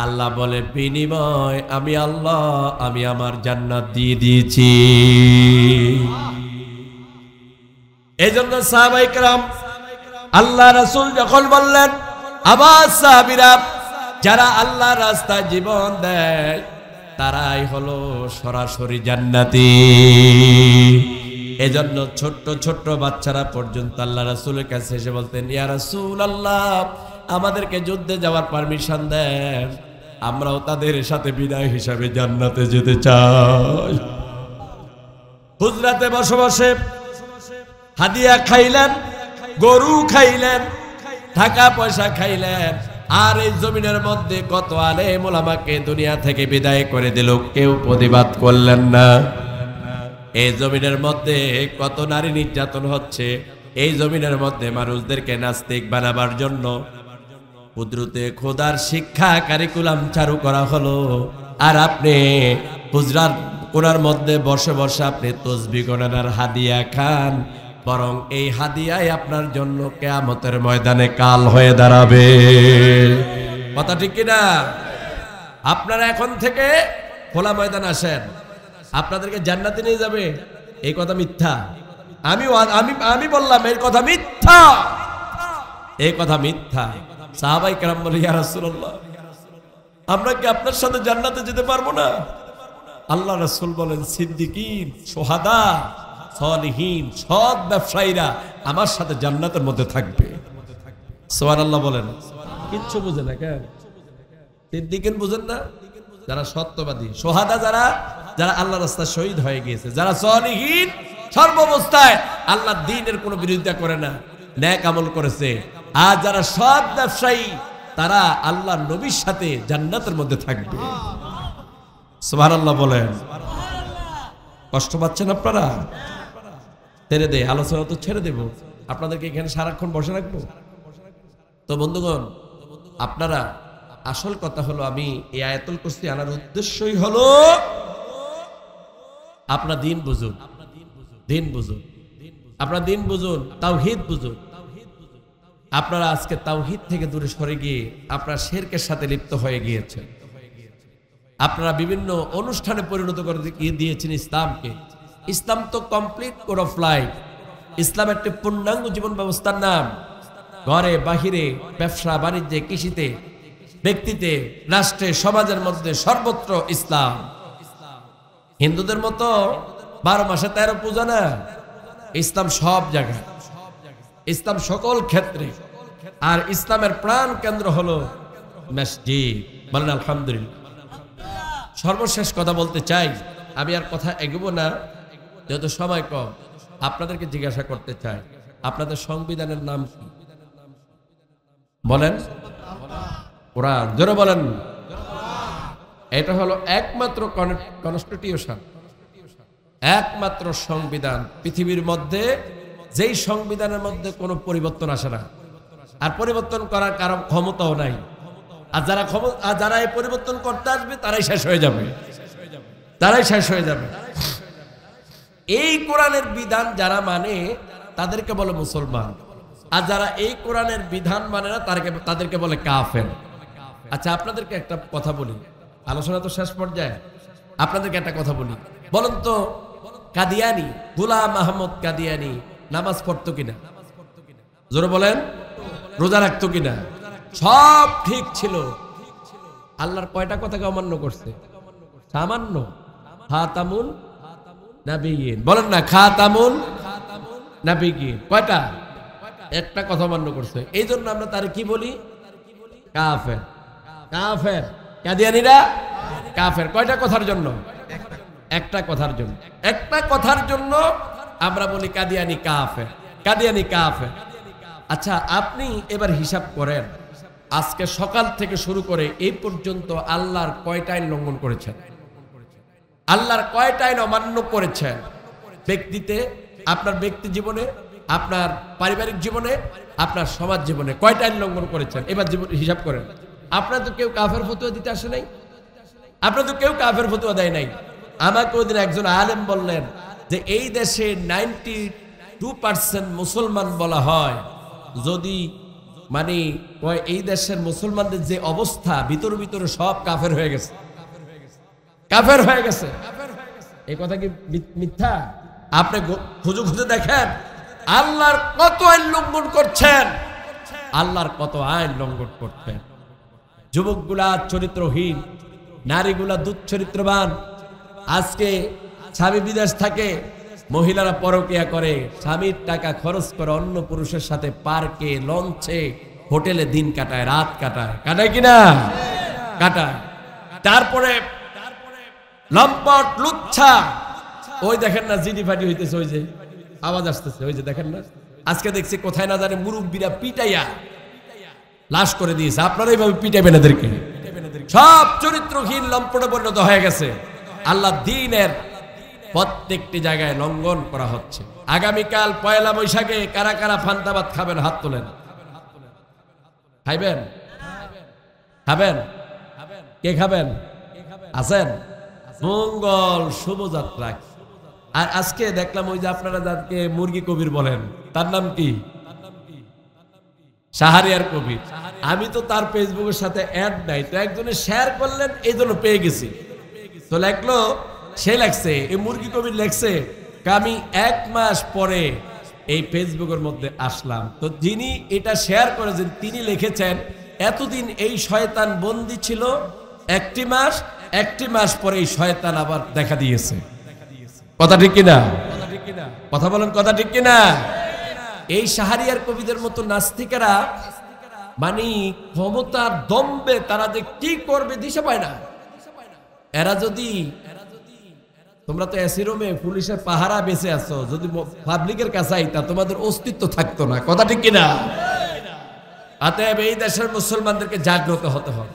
আল্লাহ বলে বিনিময় আমি আল্লাহ, আমি আমার জান্নাত দিয়ে দিয়েছি। এই জন্য সাহাবায়ে কেরাম, আল্লাহ রাসূল যখন বললেন, আবার সাহাবীরা যারা আল্লাহর রাস্তায় জীবন দেয় তারাই হলো সরাসরি জান্নাতি। এজন্য ছোট্ট ছোট্ট বাচ্চারা পর্যন্ত আল্লাহ রাসূলের কাছে এসে বলতেন, ইয়া রাসূলুল্লাহ আমাদেরকে যুদ্ধে যাওয়ার পারমিশন দেন, আমরাও তাদের সাথে বিদায় হিসাবে জান্নাতে যেতে চাই। হুজরাতে বসে বসে হাদিয়া খাইলেন, গরু খাইলেন, টাকা পয়সা খাইলেন, আর এই জমিনের মধ্যে কত আলেম ওলামাকে দুনিয়া থেকে বিদায় করে দিল, কেউ প্রতিবাদ করলেন না। এই জমিনের মধ্যে কত নারী নির্যাতন হচ্ছে, এই জমিনের মধ্যে মানুষদেরকে নাস্তিক বানাবার জন্য কুদরতে খোদার শিক্ষা কারিকুলাম চালু করা হলো, আর আপনি হুজরার কোনার মধ্যে বসে বসে আপনি তসবিহ গণনার হাদিয়া খান, বরং এই হাদিয়াই আপনার জন্য কিয়ামতের ময়দানে কাল হয়ে দাঁড়াবে। কথা ঠিক কিনা? আপনারা এখন থেকে খোলা ময়দান আসেন, আপনাদেরকে জান্নাতে নিয়ে যাবে, এই কথা মিথ্যা। আমি বললাম এই কথা মিথ্যা, এই কথা মিথ্যা। সাহাবায়ে কেরাম বলে, ইয়া রাসূলুল্লাহ, আমরা কি আপনার সাথে জান্নাতে যেতে পারবো না? আল্লাহ রাসূল বলেন, সিদ্দিকিন, সোহাদা, সালিহিন, সৎ ব্যবসায়ীরা আমার সাথে জান্নাতের মধ্যে থাকবে। সুবহানাল্লাহ বলেন। কিচ্ছু বুঝে না কেন? সিদ্দিকিন বুঝেন না? যারা সত্যবাদী, সোহাদা যারা যারা আল্লাহর রাস্তায় শহীদ হয়ে গিয়েছে, যারা সালিহিন সর্বাবস্থায় আল্লাহর দ্বীনের কোনো বিরোধিতা করে না, নেক আমল করেছে, আর যারা সৎ ব্যবসায়ী তারা আল্লাহর নবীর সাথে জান্নাতের মধ্যে থাকবে। সুবহানাল্লাহ বলেন। কষ্ট পাচ্ছেন আপনারা? ছেড়ে দে, আলোচনা তো ছেড়ে দেব, আপনাদেরকে এখানে সারাক্ষণ বসে রাখবো? তো বন্ধুগণ, আপনারা আসল কথা হলো, আমি এই আয়াতুল কুরসি আনার উদ্দেশ্যই হলো আপনার দিন বুঝুন, দিন বুঝুন, আপনার দিন বুঝুন, তাওহীদ বুঝুন। আপনারা আজকে তাওহীদ থেকে দূরে সরে গিয়ে আপনারা শিরকের সাথে লিপ্ত হয়ে গিয়েছেন। আপনারা বিভিন্ন অনুষ্ঠানে পরিণত করে দিয়েছেন ইসলামকে। ইসলাম তো কমপ্লিট কোড অফ লাইফ। ইসলাম একটি পূর্ণাঙ্গ জীবন ব্যবস্থার নাম। ঘরে বাহিরে, ব্যবসা বাণিজ্যে, কৃষিতে, ব্যক্তিতে, রাষ্ট্রে, সমাজের মধ্যে সর্বত্র ইসলাম। হিন্দুদের মতো 12 মাসে 13 পূজা না, ইসলাম সব জায়গায়, ইসলাম সকল ক্ষেত্রে। আর ইসলামের প্রাণ কেন্দ্র হলো মসজিদ। বলেন আলহামদুলিল্লাহ। সর্বশেষ কথা বলতে চাই, আমি আর কথা এগোবো না, যেহেতু সময় কম। আপনাদেরকে জিজ্ঞাসা করতে চাই, আপনাদের সংবিধানের নাম কি? বলেন। কোরআন। জোরে বলেন। এটা হলো একমাত্র কনস্টিটিউশন, একমাত্র সংবিধান পৃথিবীর মধ্যে, যেই সংবিধানের মধ্যে কোনো পরিবর্তন আসে না, আর পরিবর্তন করার কারো ক্ষমতাও নাই। আর যারা এই পরিবর্তন করতে আসবে তারাই শেষ হয়ে যাবে, তারাই শেষ হয়ে যাবে। এই কোরআনের বিধান যারা মানে তাদেরকে বলে মুসলমান, আর যারা এই কোরআনের বিধান মানে না তাদেরকে বলে কাফের। আচ্ছা, আপনাদেরকে একটা কথা বলি, আলোচনা তো শেষ পর্যায়ে, আপনাদেরকে একটা কথা বলি। বলুন তো, কাদিয়ানি, গোলাম আহমদ কাদিয়ানি নামাজ পড়তো কিনা? জোরে বলেন। রোজা রাখতো কিনা? সব ঠিক ছিল। আল্লাহর কয়টা কথাকে অমান্য করছে? সামান্য। খাতামুন নাবিয়িন। বলেন না, খাতামুন নাবিয়িন। কয়টা? একটা কথা অমান্য করছে। এই জন্য আমরা তারে কি বলি? কাফের। কাফের। কাদিয়ানিরা কাফের। কয়টা কথার জন্য? একটা কথার জন্য। একটা কথার জন্য আমরা বলি কাদিয়ানি কাফের, কাদিয়ানি কাফের। আচ্ছা, আপনি এবার হিসাব করেন, আজকে সকাল থেকে শুরু করে এই পর্যন্ত আল্লাহর কয়টা আইন লঙ্ঘন করেছেন? আল্লাহর কয়টা আইন অমান্য করেছেন? ব্যক্তিতে, আপনার ব্যক্তি জীবনে, আপনার পারিবারিক জীবনে, আপনার সমাজ জীবনে কয়টা আইন লঙ্ঘন করেছেন? এবার হিসাব করেন। আপনার তো কেউ কাফের ফতোয়া দিতে আসে নাই, আপনার তো কেউ কাফের ফতোয়া দেয় নাই। আমাকে ওদিন একজন আলেম বললেন যে এই দেশে 92% মুসলমান বলা হয়, যদি মানে এই দেশের মুসলমানদের যে অবস্থা, ভিতর ভিতরে সব কাফের হয়ে গেছে, কাফের হয়ে গেছে। এই কথা কি মিথ্যা? আপনি খুঁজে খুঁজে দেখেন আল্লাহর কত আইন লঙ্ঘন করছেন, আল্লাহর কত আইন লঙ্ঘন করছেন। যুবকগুলা চরিত্রহীন, নারীগুলা দুঃচরিত্রবান। আজকে স্বামী বিদেশ থাকে, মহিলারা পরকিয়া করে, স্বামীর টাকা খরচ করে অন্য পুরুষের সাথে পার্কে, লঞ্চে, হোটেলে দিন কাটায়, রাত কাটায়। কাটায় কিনা? কাটায়। তারপরে লম্পট, লুচ্ছা। ওই দেখেন না, জিডি ফাটি হইতেছে, ওই যে আওয়াজ আসতেছে, ওই যে দেখেন না, আজকে দেখছি কোথায় না জানে মুরব্বীরা পিটাইয়া লাশ করে দিয়েছে। আপনারা এইভাবে পিটাইবেন এদেরকে। সব চরিত্রহীন লম্পটে পরিণত হয়ে গেছে। আল্লাহ দ্বীনের প্রত্যেকটি জায়গায় লঙ্ঘন করা হচ্ছে। আগামীকাল পয়লা বৈশাখে কারা কারা ফান্তাবাদ খাবেন? হাত তোলেন। খাইবেন? খাবেন? কে খাবেন? আছেন? মঙ্গল শুভযাত্রা। আর আজকে দেখলাম ওই যে আপনারা যাকে মুরগি কবির বলেন, তার নাম কি? শাহরিয়ার কবির। আমি তো তার ফেসবুকের সাথে অ্যাড নাই, তো একজনে শেয়ার করলেন, এই জন্য পেয়ে গেছি। তো লেখলো, সে লেখছে, এই মুরগি কবির লেখছে, আমি 1 মাস পরে এই ফেসবুকের মধ্যে আসলাম। তো যিনি এটা শেয়ার করেছেন তিনি লিখেছেন, এতদিন এই শয়তান বন্দী ছিল 1 মাস পরে এই শয়তান আবার দেখা দিয়েছে। কথা ঠিক কিনা? কথা বলেন, কথা ঠিক কিনা? এই শাহরিয়ার কবিদের মতো নাস্তিকেরা মানে ক্ষমতার দম্বে তারা যে কি করবে দিশা পায় না। এরা যদি, তোমরা তো এসি রুমে পুলিশের পাহারা বেঁচে আছো, যদি পাবলিকের কাছে আইতা তোমাদের অস্তিত্ব থাকতো না। কথা ঠিক কিনা? অতএব এই দেশের মুসলমানদেরকে জাগ্রত হতে হবে,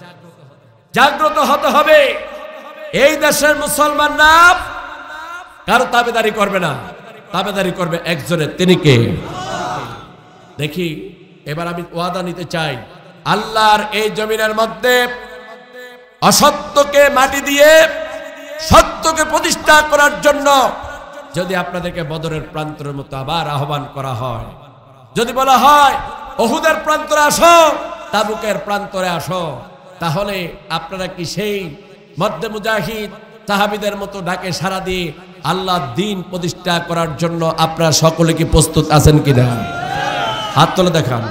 জাগ্রত হতে হবে। এই দেশের মুসলমানরা কারো তাবেদারি করবে না, তাবেদারি করবে একজনের, তিনি কে? দেখি এবার আমি ওয়াদা নিতে চাই, আল্লাহর এই জমিনের মধ্যে অসত্যকে মাটি দিয়ে সত্যকে প্রতিষ্ঠা করার জন্য যদি আপনাদেরকে বদরের প্রান্তরের মতো আবার আহ্বান করা হয়, যদি বলা হয় উহুদের প্রান্তরে আসো, তাবুকের প্রান্তরে আসো, তাহলে আপনারা কি সেই মধ্যে মুজাহিদ সাহাবীদের মতো ডাকে সাড়া দিয়ে আল্লাহর দ্বীন প্রতিষ্ঠা করার জন্য আপনারা সকলে কি প্রস্তুত আছেন কিনা? হাত তুলে দেখান।